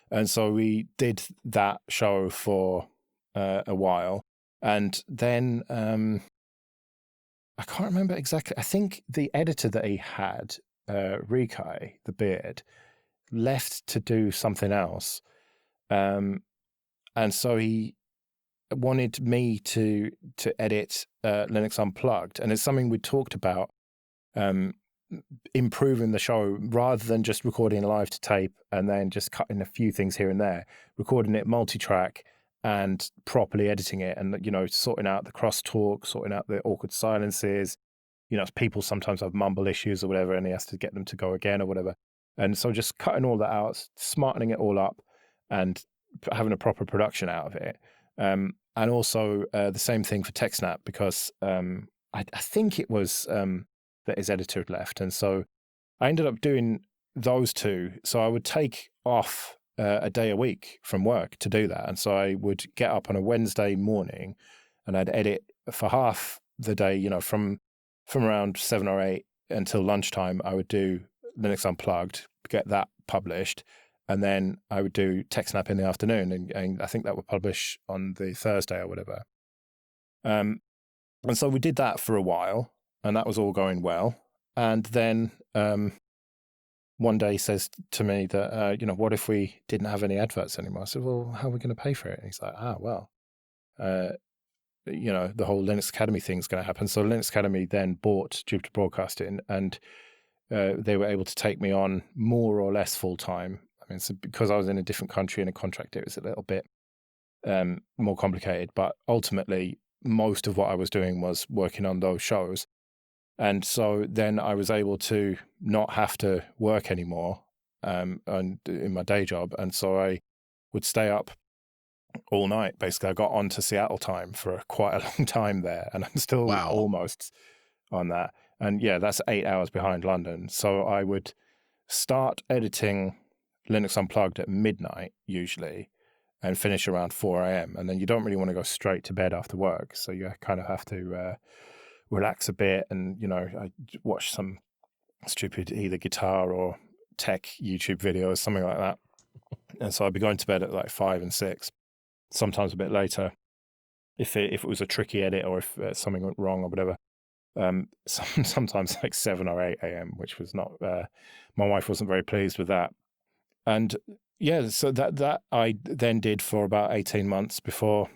And so we did that show for a while. And then I can't remember exactly. I think the editor that he had, Rikai, the beard, left to do something else. And so he wanted me to edit Linux Unplugged. And it's something we talked about, improving the show rather than just recording live to tape and then just cutting a few things here and there, recording it multi-track and properly editing it, and sorting out the crosstalk, sorting out the awkward silences. People sometimes have mumble issues or whatever, and he has to get them to go again or whatever. And so just cutting all that out, smartening it all up, and having a proper production out of it. And also the same thing for TechSnap, because I think it was that his editor had left. And so I ended up doing those 2. So I would take off a day a week from work to do that. And so I would get up on a Wednesday morning and I'd edit for half the day, from around 7 or 8 until lunchtime. I would do Linux Unplugged, get that published. And then I would do TechSnap in the afternoon. And I think that would publish on the Thursday or whatever. And so we did that for a while, and that was all going well. And then one day he says to me that, what if we didn't have any adverts anymore? I said, well, how are we going to pay for it? And he's like, well, the whole Linux Academy thing's going to happen. So Linux Academy then bought Jupiter Broadcasting, and they were able to take me on more or less full time. I mean, so because I was in a different country and a contract, it was a little bit more complicated. But ultimately, most of what I was doing was working on those shows. And so then I was able to not have to work anymore and in my day job. And so I would stay up all night. Basically, I got on to Seattle time for quite a long time there, and I'm still almost on that. And yeah, that's 8 hours behind London. So I would start editing Linux Unplugged at midnight usually and finish around 4 a.m. And then you don't really want to go straight to bed after work. So you kind of have to relax a bit. And, I watch some stupid either guitar or tech YouTube videos, something like that. And so I'd be going to bed at like 5 and 6, sometimes a bit later, if it was a tricky edit or if something went wrong or whatever. Sometimes like 7 or 8 a.m., which was not, my wife wasn't very pleased with that. And yeah, so that I then did for about 18 months before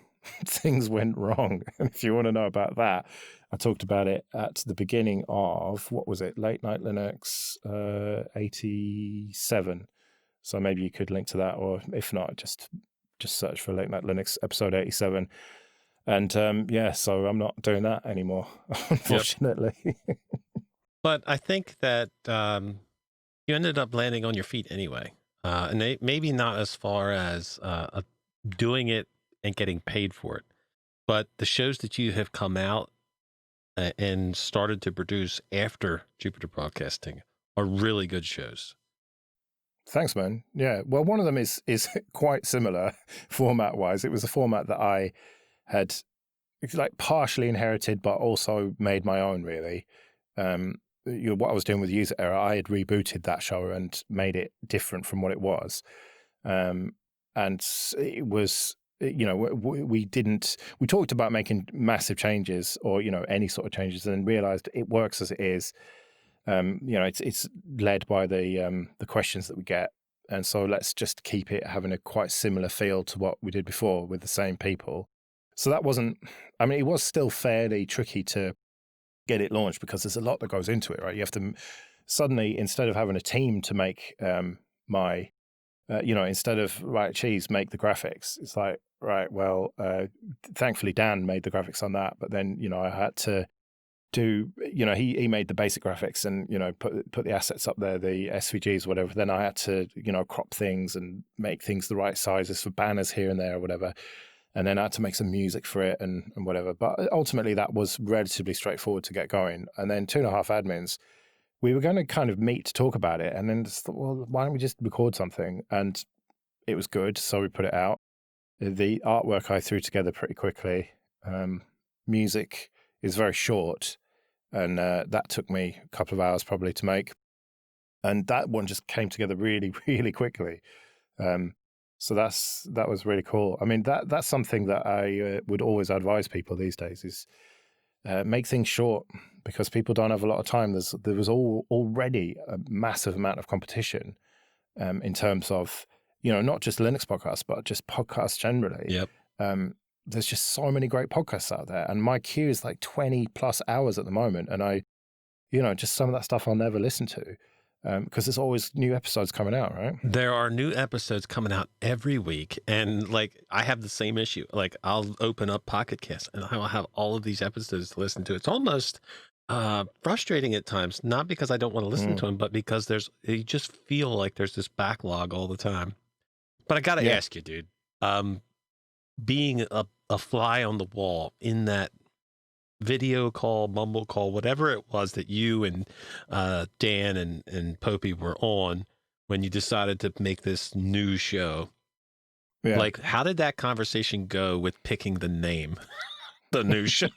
things went wrong. And if you want to know about that, I talked about it at the beginning of, what was it, Late Night Linux 87. So maybe you could link to that, or if not, just search for Late Night Linux episode 87. And so I'm not doing that anymore, unfortunately. Yep. But I think that you ended up landing on your feet anyway. And maybe not as far as doing it and getting paid for it, but the shows that you have come out and started to produce after Jupiter Broadcasting are really good shows. Thanks, man. Yeah. Well, one of them is quite similar format-wise. It was a format that I had like partially inherited, but also made my own, really. What I was doing with User Error, I had rebooted that show and made it different from what it was. And it was we talked about making massive changes or, any sort of changes, and then realized it works as it is. It's led by the questions that we get. And so let's just keep it having a quite similar feel to what we did before with the same people. So that wasn't, it was still fairly tricky to get it launched because there's a lot that goes into it, right? You have to suddenly, instead of having a team to make instead of, right, cheese, make the graphics. It's like, right, well, thankfully Dan made the graphics on that. But then, I had to do, he made the basic graphics and, put the assets up there, the SVGs, whatever. Then I had to, crop things and make things the right sizes for banners here and there or whatever. And then I had to make some music for it and whatever. But ultimately that was relatively straightforward to get going. And then 2.5 admins, we were going to kind of meet to talk about it. And then just thought, well, why don't we just record something? And it was good. So we put it out. The artwork I threw together pretty quickly. Music is very short. And that took me a couple of hours probably to make. And that one just came together really, really quickly. So that was really cool. That's something that I would always advise people these days is make things short because people don't have a lot of time. There was already a massive amount of competition in terms of, not just Linux podcasts, but just podcasts generally. Yep. There's just so many great podcasts out there. And my queue is like 20 plus hours at the moment. And I, just some of that stuff I'll never listen to. Because there's always new episodes coming out, right? There are new episodes coming out every week. And I have the same issue. I'll open up Pocket Cast and I will have all of these episodes to listen to. It's almost frustrating at times, not because I don't want to listen to them, but because you just feel like there's this backlog all the time. But I got to ask you, dude, being a fly on the wall in that video call, mumble call, whatever it was that you and Dan and Popey were on when you decided to make this new show. Yeah. How did that conversation go with picking the name, the new show?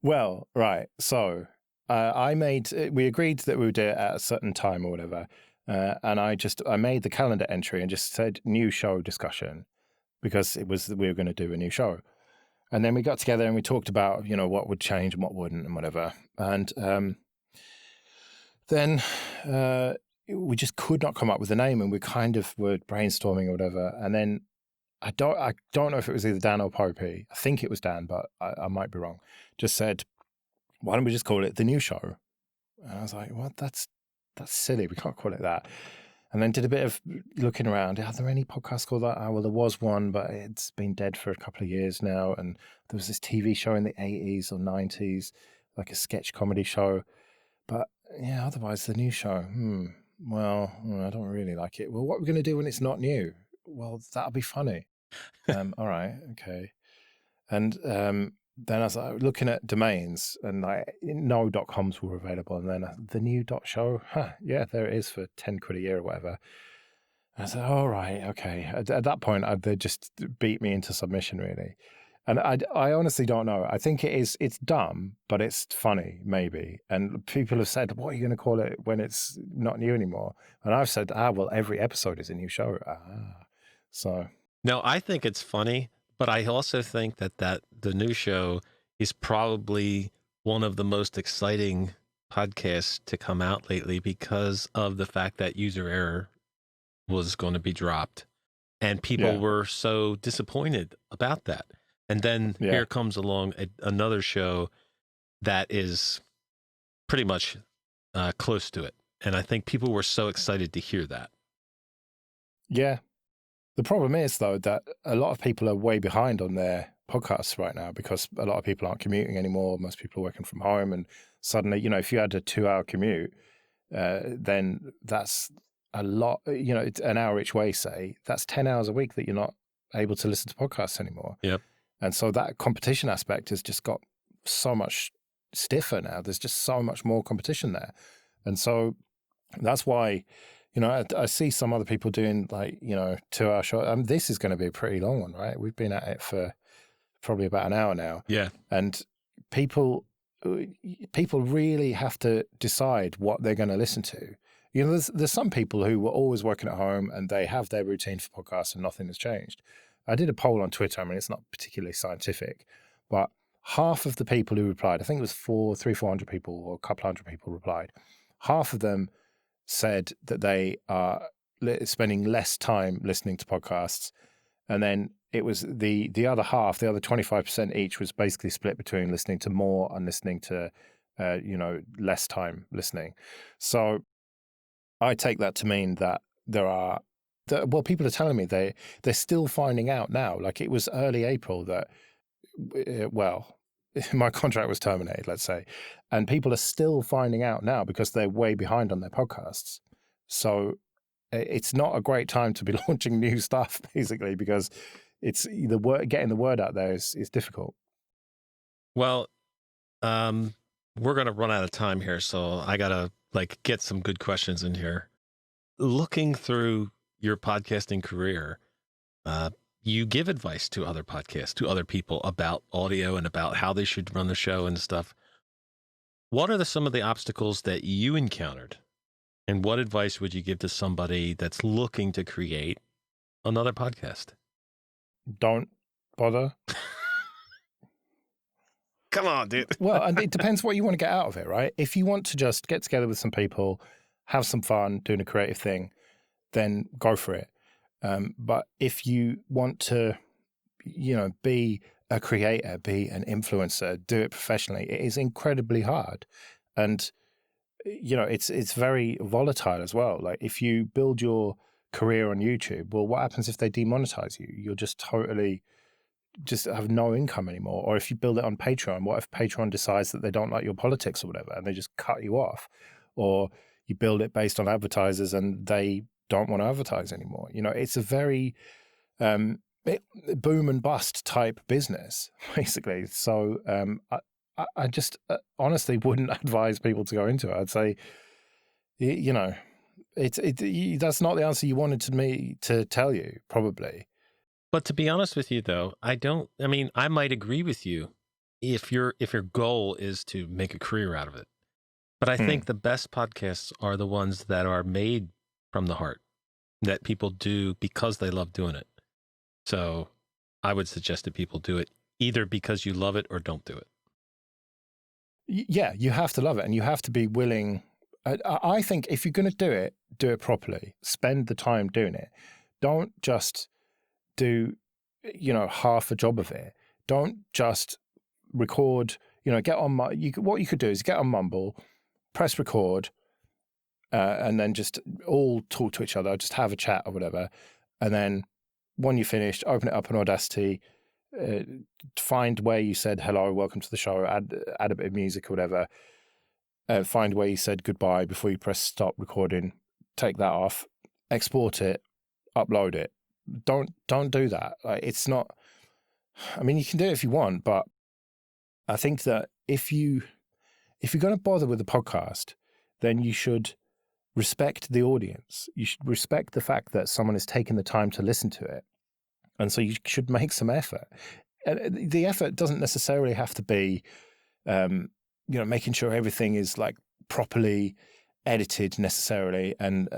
Well, right. So we agreed that we would do it at a certain time or whatever. And I made the calendar entry and just said new show discussion because we were going to do a new show. And then we got together and we talked about, what would change and what wouldn't and whatever. And then we just could not come up with a name and we kind of were brainstorming or whatever. And then I don't know if it was either Dan or Popey. I think it was Dan, but I might be wrong. Just said, why don't we just call it The New Show? And I was like, what? That's silly. We can't call it that. And then did a bit of looking around. Are there any podcasts called that? Well, there was one, but it's been dead for a couple of years now. And there was this TV show in the 80s or 90s, like a sketch comedy show. But yeah, otherwise, The New Show. Well, I don't really like it. Well, what are we going to do when it's not new? Well, that'll be funny. All right, okay. And then I was looking at domains and no .coms were available. And then the new .show, yeah, there it is for 10 quid a year or whatever. And I said, all right, okay. At that point, they just beat me into submission, really. And I honestly don't know. I think it's dumb, but it's funny, maybe. And people have said, what are you going to call it when it's not new anymore? And I've said, well, every episode is a new show. So. No, I think it's funny. But I also think that the new show is probably one of the most exciting podcasts to come out lately because of the fact that user error was going to be dropped. And people were so disappointed about that. And then here comes along another show that is pretty much close to it. And I think people were so excited to hear that. Yeah. The problem is, though, that a lot of people are way behind on their podcasts right now because a lot of people aren't commuting anymore. Most people are working from home. And suddenly, if you had a 2-hour commute, then that's a lot, it's an hour each way, say. That's 10 hours a week that you're not able to listen to podcasts anymore. Yep. And so that competition aspect has just got so much stiffer now. There's just so much more competition there. And so that's why... I see some other people doing 2-hour show. This is going to be a pretty long one, right? We've been at it for probably about an hour now. Yeah. And people really have to decide what they're going to listen to. There's some people who were always working at home and they have their routine for podcasts and nothing has changed. I did a poll on Twitter. I mean, it's not particularly scientific, but half of the people who replied, I think it was 400 people or a couple hundred people replied, half of them said that they are spending less time listening to podcasts. And then it was the other half, the other 25% each was basically split between listening to more and listening to, less time listening. So I take that to mean that people are telling me they're still finding out now. Like it was early April that, my contract was terminated, let's say, and people are still finding out now because they're way behind on their podcasts. So it's not a great time to be launching new stuff, basically, because it's getting the word out there is difficult. Well, we're going to run out of time here, so I got to get some good questions in here. Looking through your podcasting career, you give advice to other podcasts, to other people about audio and about how they should run the show and stuff. What are some of the obstacles that you encountered? And what advice would you give to somebody that's looking to create another podcast? Don't bother. Come on, dude. Well, and it depends what you want to get out of it, right? If you want to just get together with some people, have some fun, doing a creative thing, then go for it. But if you want to, be a creator, be an influencer, do it professionally, it is incredibly hard. And, it's very volatile as well. Like if you build your career on YouTube, well, what happens if they demonetize you? You'll just totally just have no income anymore. Or if you build it on Patreon, what if Patreon decides that they don't like your politics or whatever and they just cut you off? Or you build it based on advertisers and they don't want to advertise anymore. It's a very boom and bust type business, basically. So I just honestly wouldn't advise people to go into it. I'd say, that's not the answer you wanted me to tell you, probably. But to be honest with you, though, I might agree with you if your goal is to make a career out of it. But I think the best podcasts are the ones that are made from the heart, that people do because they love doing it. So I would suggest that people do it either because you love it or don't do it. Yeah, you have to love it and you have to be willing. I think if you're going to do it properly. Spend the time doing it. Don't just do, half a job of it. Don't just record, get on what you could do is get on Mumble, press record, and then just all talk to each other, just have a chat or whatever. And then when you're finished, open it up in Audacity, find where you said, hello, welcome to the show, add a bit of music or whatever, find where you said goodbye before you press stop recording, take that off, export it, upload it. Don't do that. It's not, you can do it if you want, but I think that if you're going to bother with the podcast, then you should respect the audience. You should respect the fact that someone is taking the time to listen to it. And so you should make some effort. And the effort doesn't necessarily have to be, making sure everything is properly edited necessarily and,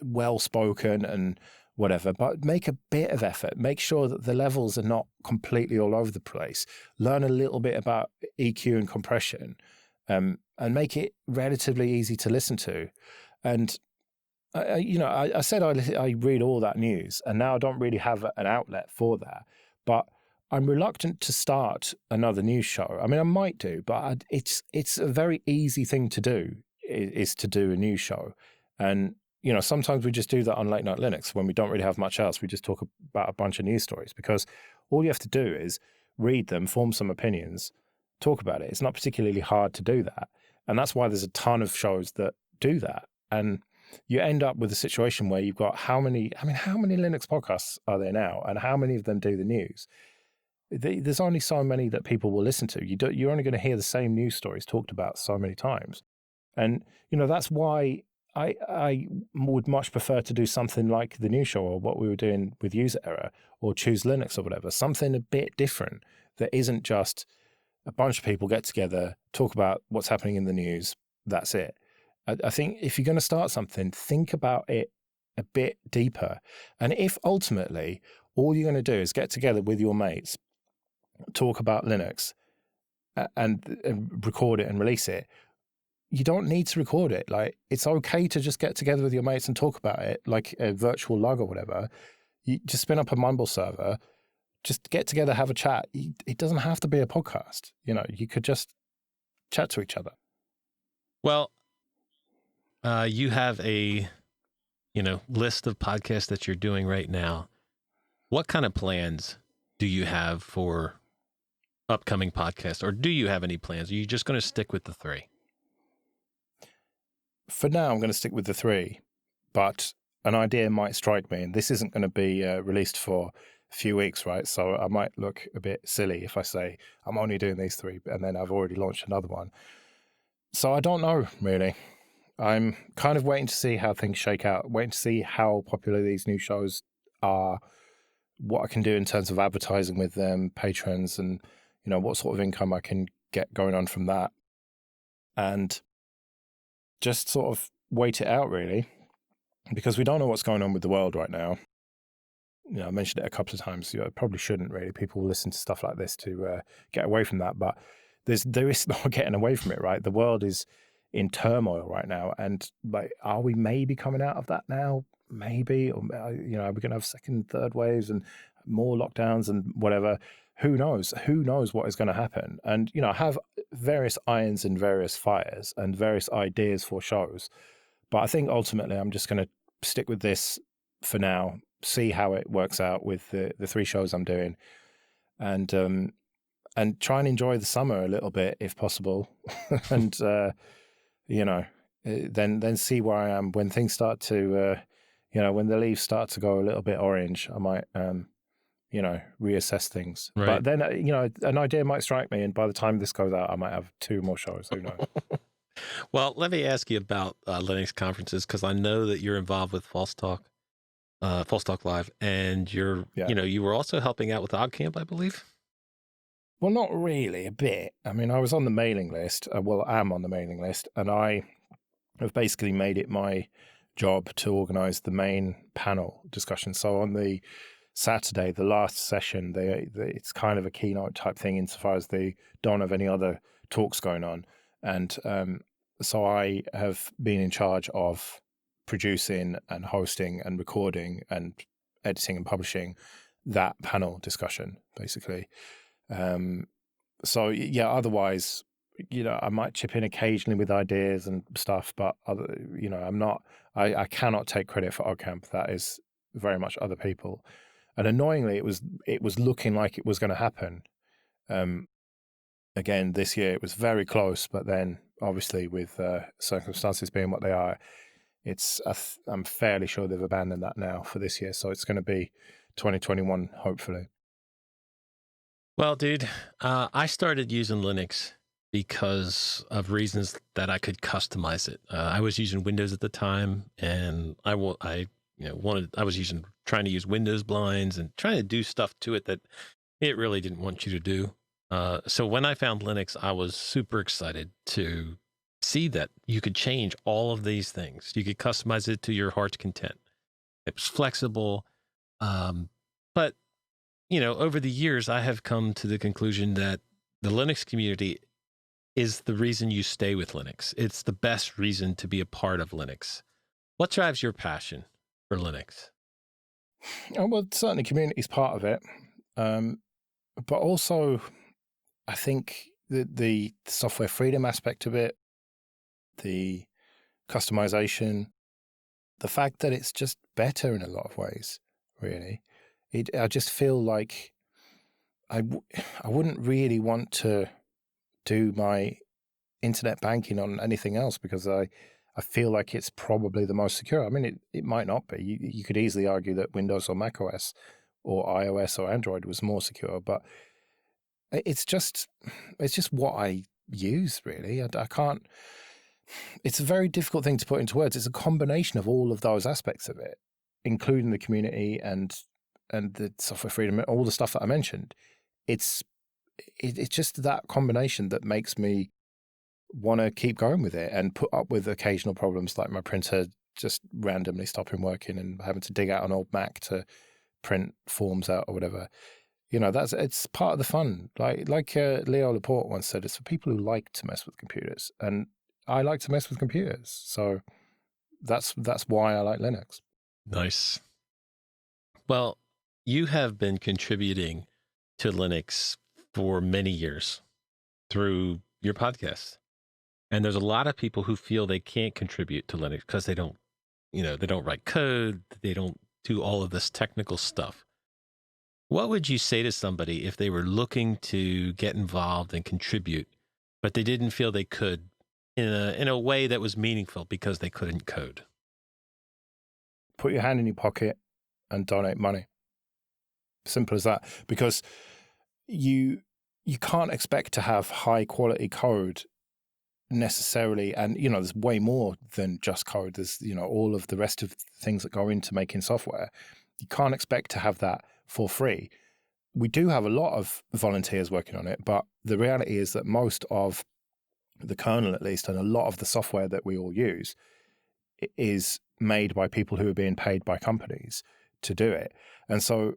well-spoken and whatever, but make a bit of effort. Make sure that the levels are not completely all over the place. Learn a little bit about EQ and compression, and make it relatively easy to listen to. And I said I read all that news, and now I don't really have an outlet for that. But I'm reluctant to start another news show. I might do, but it's a very easy thing to do, is to do a news show. And sometimes we just do that on Late Night Linux when we don't really have much else. We just talk about a bunch of news stories because all you have to do is read them, form some opinions, talk about it. It's not particularly hard to do that. And that's why there's a ton of shows that do that. And you end up with a situation where you've got how many Linux podcasts are there now, and how many of them do the news? There's only so many that people will listen to. You're only going to hear the same news stories talked about so many times. And, that's why I would much prefer to do something like the news show or what we were doing with User Error or Choose Linux or whatever, something a bit different that isn't just a bunch of people get together, talk about what's happening in the news, that's it. I think if you're going to start something, think about it a bit deeper. And if ultimately all you're going to do is get together with your mates, talk about Linux, and record it and release it, you don't need to record it. Like, it's okay to just get together with your mates and talk about it, like a virtual lug or whatever. You just spin up a Mumble server, just get together, have a chat. It doesn't have to be a podcast. You could just chat to each other. Well, you have a, list of podcasts that you're doing right now. What kind of plans do you have for upcoming podcasts, or do you have any plans? Are you just going to stick with the 3? For now, I'm going to stick with the 3, but an idea might strike me, and this isn't going to be released for a few weeks, right? So I might look a bit silly if I say I'm only doing these 3, and then I've already launched another one. So I don't know, really. I'm kind of waiting to see how things shake out, waiting to see how popular these new shows are, what I can do in terms of advertising with them, patrons, and, what sort of income I can get going on from that. And just sort of wait it out, really, because we don't know what's going on with the world right now. I mentioned it a couple of times. I probably shouldn't, really. People listen to stuff like this to get away from that, but there is no getting away from it, right? The world is in turmoil right now, and are we maybe coming out of that now? Maybe, or are we going to have second, third waves and more lockdowns and whatever? Who knows? Who knows what is going to happen? And I have various irons in various fires and various ideas for shows, but I think ultimately I'm just going to stick with this for now, see how it works out with the 3 shows I'm doing, and try and enjoy the summer a little bit if possible, and then see where I am when things start to, when the leaves start to go a little bit orange. I might, reassess things. Right. But then, an idea might strike me, and by the time this goes out, I might have 2 more shows. Who knows? Well, let me ask you about Linux conferences, because I know that you're involved with False Talk Live, and you were also helping out with OggCamp, I believe. Well, not really, a bit. I mean, I was on the mailing list. I'm on the mailing list, and I have basically made it my job to organize the main panel discussion. So on the Saturday, the last session, it's kind of a keynote type thing insofar as they don't have any other talks going on. And so I have been in charge of producing and hosting and recording and editing and publishing that panel discussion, basically. So yeah, otherwise, I might chip in occasionally with ideas and stuff, but I cannot take credit for OggCamp. That is very much other people. And annoyingly, it was looking like it was going to happen. Again, this year it was very close, but then obviously with circumstances being what they are, I'm fairly sure they've abandoned that now for this year. So it's going to be 2021, hopefully. Well, dude, I started using Linux because of reasons that I could customize it. I was using Windows at the time, and I was trying to use Windows blinds and trying to do stuff to it that it really didn't want you to do. So when I found Linux, I was super excited to see that you could change all of these things. You could customize it to your heart's content. It was flexible. But, over the years, I have come to the conclusion that the Linux community is the reason you stay with Linux. It's the best reason to be a part of Linux. What drives your passion for Linux? Oh, well, certainly community is part of it. But also, I think the software freedom aspect of it, the customization, the fact that it's just better in a lot of ways, really. I just feel like I wouldn't really want to do my internet banking on anything else because I feel like it's probably the most secure. I mean, it might not be. You could easily argue that Windows or Mac OS or iOS or Android was more secure, but it's just what I use, really. I can't. It's a very difficult thing to put into words. It's a combination of all of those aspects of it, including the community and the software freedom, all the stuff that I mentioned. It's just that combination that makes me want to keep going with it and put up with occasional problems like my printer just randomly stopping working and having to dig out an old Mac to print forms out or whatever. It's part of the fun. Like Leo Laporte once said, it's for people who like to mess with computers, and I like to mess with computers. So that's why I like Linux. Nice. Well, you have been contributing to Linux for many years through your podcast. And there's a lot of people who feel they can't contribute to Linux because they don't write code. They don't do all of this technical stuff. What would you say to somebody if they were looking to get involved and contribute, but they didn't feel they could in a way that was meaningful because they couldn't code? Put your hand in your pocket and donate money. Simple as that. Because you can't expect to have high quality code necessarily, and there's way more than just code. There's all of the rest of the things that go into making software. You can't expect to have that for free. We do have a lot of volunteers working on it, but the reality is that most of the kernel, at least, and a lot of the software that we all use is made by people who are being paid by companies to do it. And so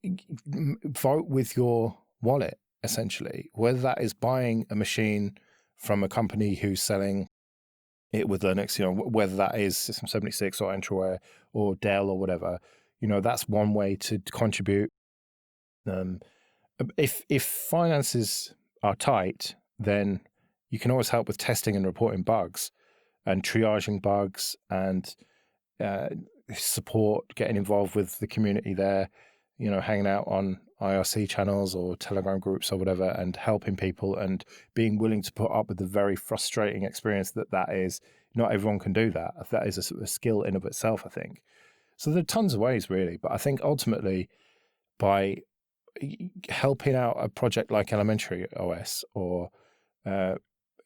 vote with your wallet, essentially, whether that is buying a machine from a company who's selling it with Linux, whether that is System 76 or Entroware or Dell or whatever, that's one way to contribute. If finances are tight, then you can always help with testing and reporting bugs and triaging bugs and support, getting involved with the community there, hanging out on IRC channels or Telegram groups or whatever, and helping people and being willing to put up with the very frustrating experience that is. Not everyone can do that. That is a skill in of itself, I think. So there are tons of ways, really. But I think ultimately, by helping out a project like Elementary OS, or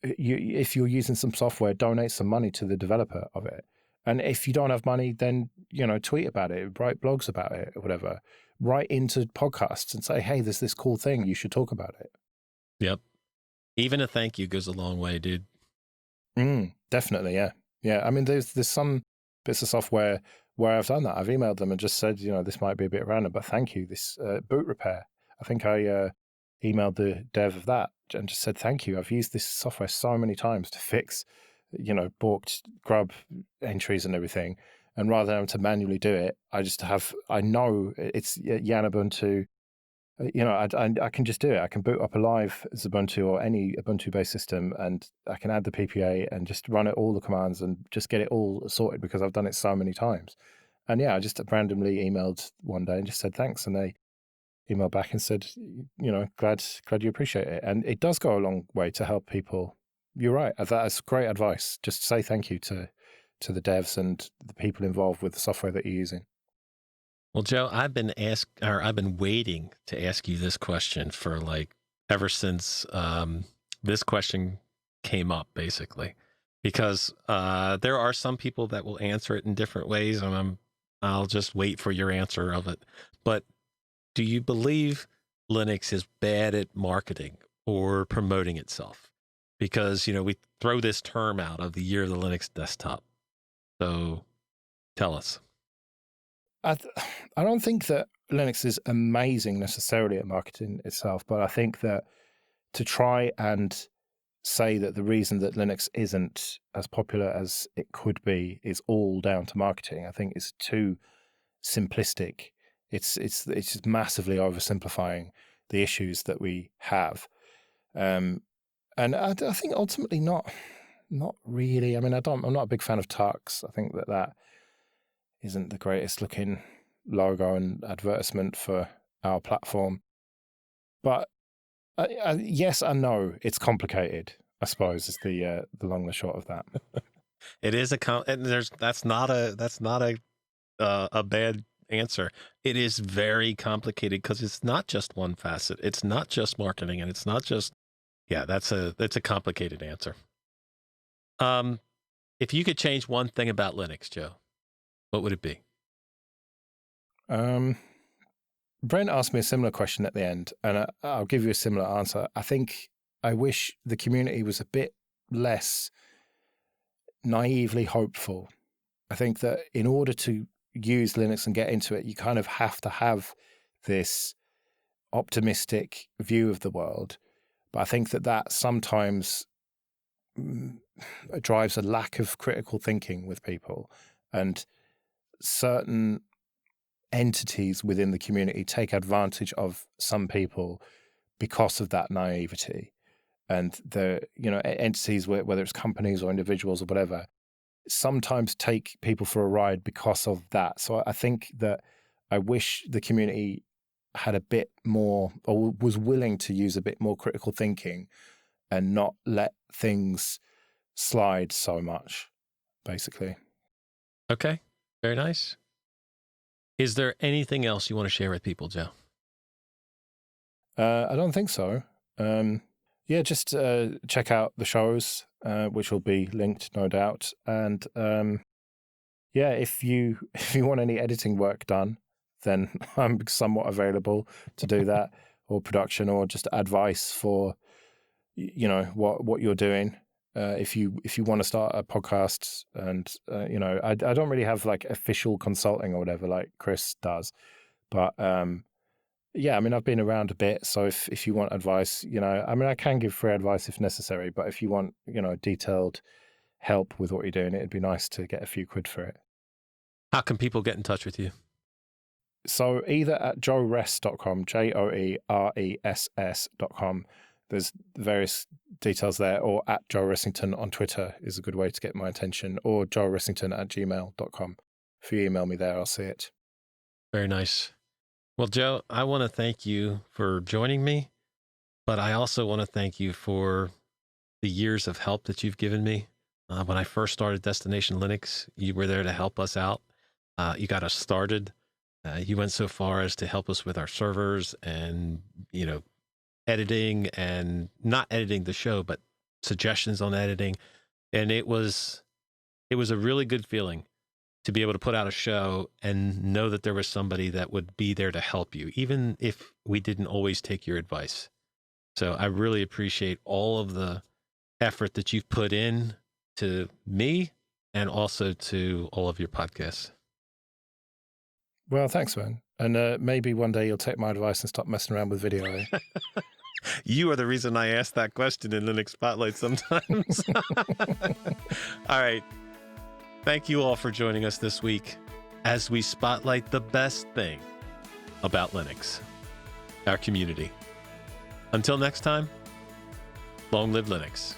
if you're using some software, donate some money to the developer of it. And if you don't have money, then, tweet about it, write blogs about it, or whatever. Write into podcasts and say, hey, there's this cool thing, you should talk about it. Yep. Even a thank you goes a long way, dude. Definitely, yeah. Yeah, I mean, there's some bits of software where I've done that. I've emailed them and just said, this might be a bit random, but thank you. This boot repair. I think I emailed the dev of that and just said, thank you. I've used this software so many times to fix, balked grub entries and everything. And rather than having to manually do it, I know it's Yanubuntu. I can just do it. I can boot up a live Ubuntu or any Ubuntu-based system, and I can add the PPA and just run it all the commands and just get it all sorted because I've done it so many times. And yeah, I just randomly emailed one day and just said thanks, and they emailed back and said, glad you appreciate it. And it does go a long way to help people. You're right. That's great advice. Just say thank you to the devs and the people involved with the software that you're using. Well, Joe, I've been waiting to ask you this question for ever since this question came up, basically, because there are some people that will answer it in different ways, and I'll just wait for your answer of it. But do you believe Linux is bad at marketing or promoting itself? Because, we throw this term out of the year of the Linux desktop. So tell us. I don't think that Linux is amazing necessarily at marketing itself, but I think that to try and say that the reason that Linux isn't as popular as it could be is all down to marketing, I think is too simplistic. It's just massively oversimplifying the issues that we have, and I think ultimately not really. I mean, I'm not a big fan of Tux. I think that isn't the greatest looking logo and advertisement for our platform. But yes and no, it's complicated, I suppose, is the long and the short of that. It is that's not a bad answer. It is very complicated because it's not just one facet. It's not just marketing, and it's not just that's a complicated answer. If you could change one thing about Linux, Joe, what would it be? Brent asked me a similar question at the end, and I'll give you a similar answer. I think I wish the community was a bit less naively hopeful I think that in order to use Linux and get into it, you kind of have to have this optimistic view of the world. But I think that sometimes drives a lack of critical thinking with people, and certain entities within the community take advantage of some people because of that naivety. And the entities, whether it's companies or individuals or whatever, sometimes take people for a ride because of that. So I think that I wish the community had a bit more, or was willing to use a bit more critical thinking and not let things slide so much, basically. Okay, very nice. Is there anything else you want to share with people, Joe? I don't think so. Yeah, just check out the shows, which will be linked, no doubt. And yeah, if you want any editing work done, then I'm somewhat available to do that, or production, or just advice for what you're doing. If you want to start a podcast, and I don't really have like official consulting or whatever like Chris does, but yeah, I mean, I've been around a bit, so if you want advice, I mean, I can give free advice if necessary, but if you want, detailed help with what you're doing, it'd be nice to get a few quid for it. How can people get in touch with you? So either at joeress.com, JOERESS.com, there's various details there, or at Joe Ressington on Twitter is a good way to get my attention, or joeressington@gmail.com. If you email me there, I'll see it. Very nice. Well, Joe, I want to thank you for joining me, but I also want to thank you for the years of help that you've given me. When I first started Destination Linux, you were there to help us out. You got us started. You went so far as to help us with our servers and, editing, and not editing the show, but suggestions on editing. And it was a really good feeling to be able to put out a show and know that there was somebody that would be there to help you, even if we didn't always take your advice. So I really appreciate all of the effort that you've put in to me and also to all of your podcasts. Well, thanks, man. And maybe one day you'll take my advice and stop messing around with video. You are the reason I ask that question in Linux Spotlight sometimes. All right. Thank you all for joining us this week as we spotlight the best thing about Linux, our community. Until next time, long live Linux.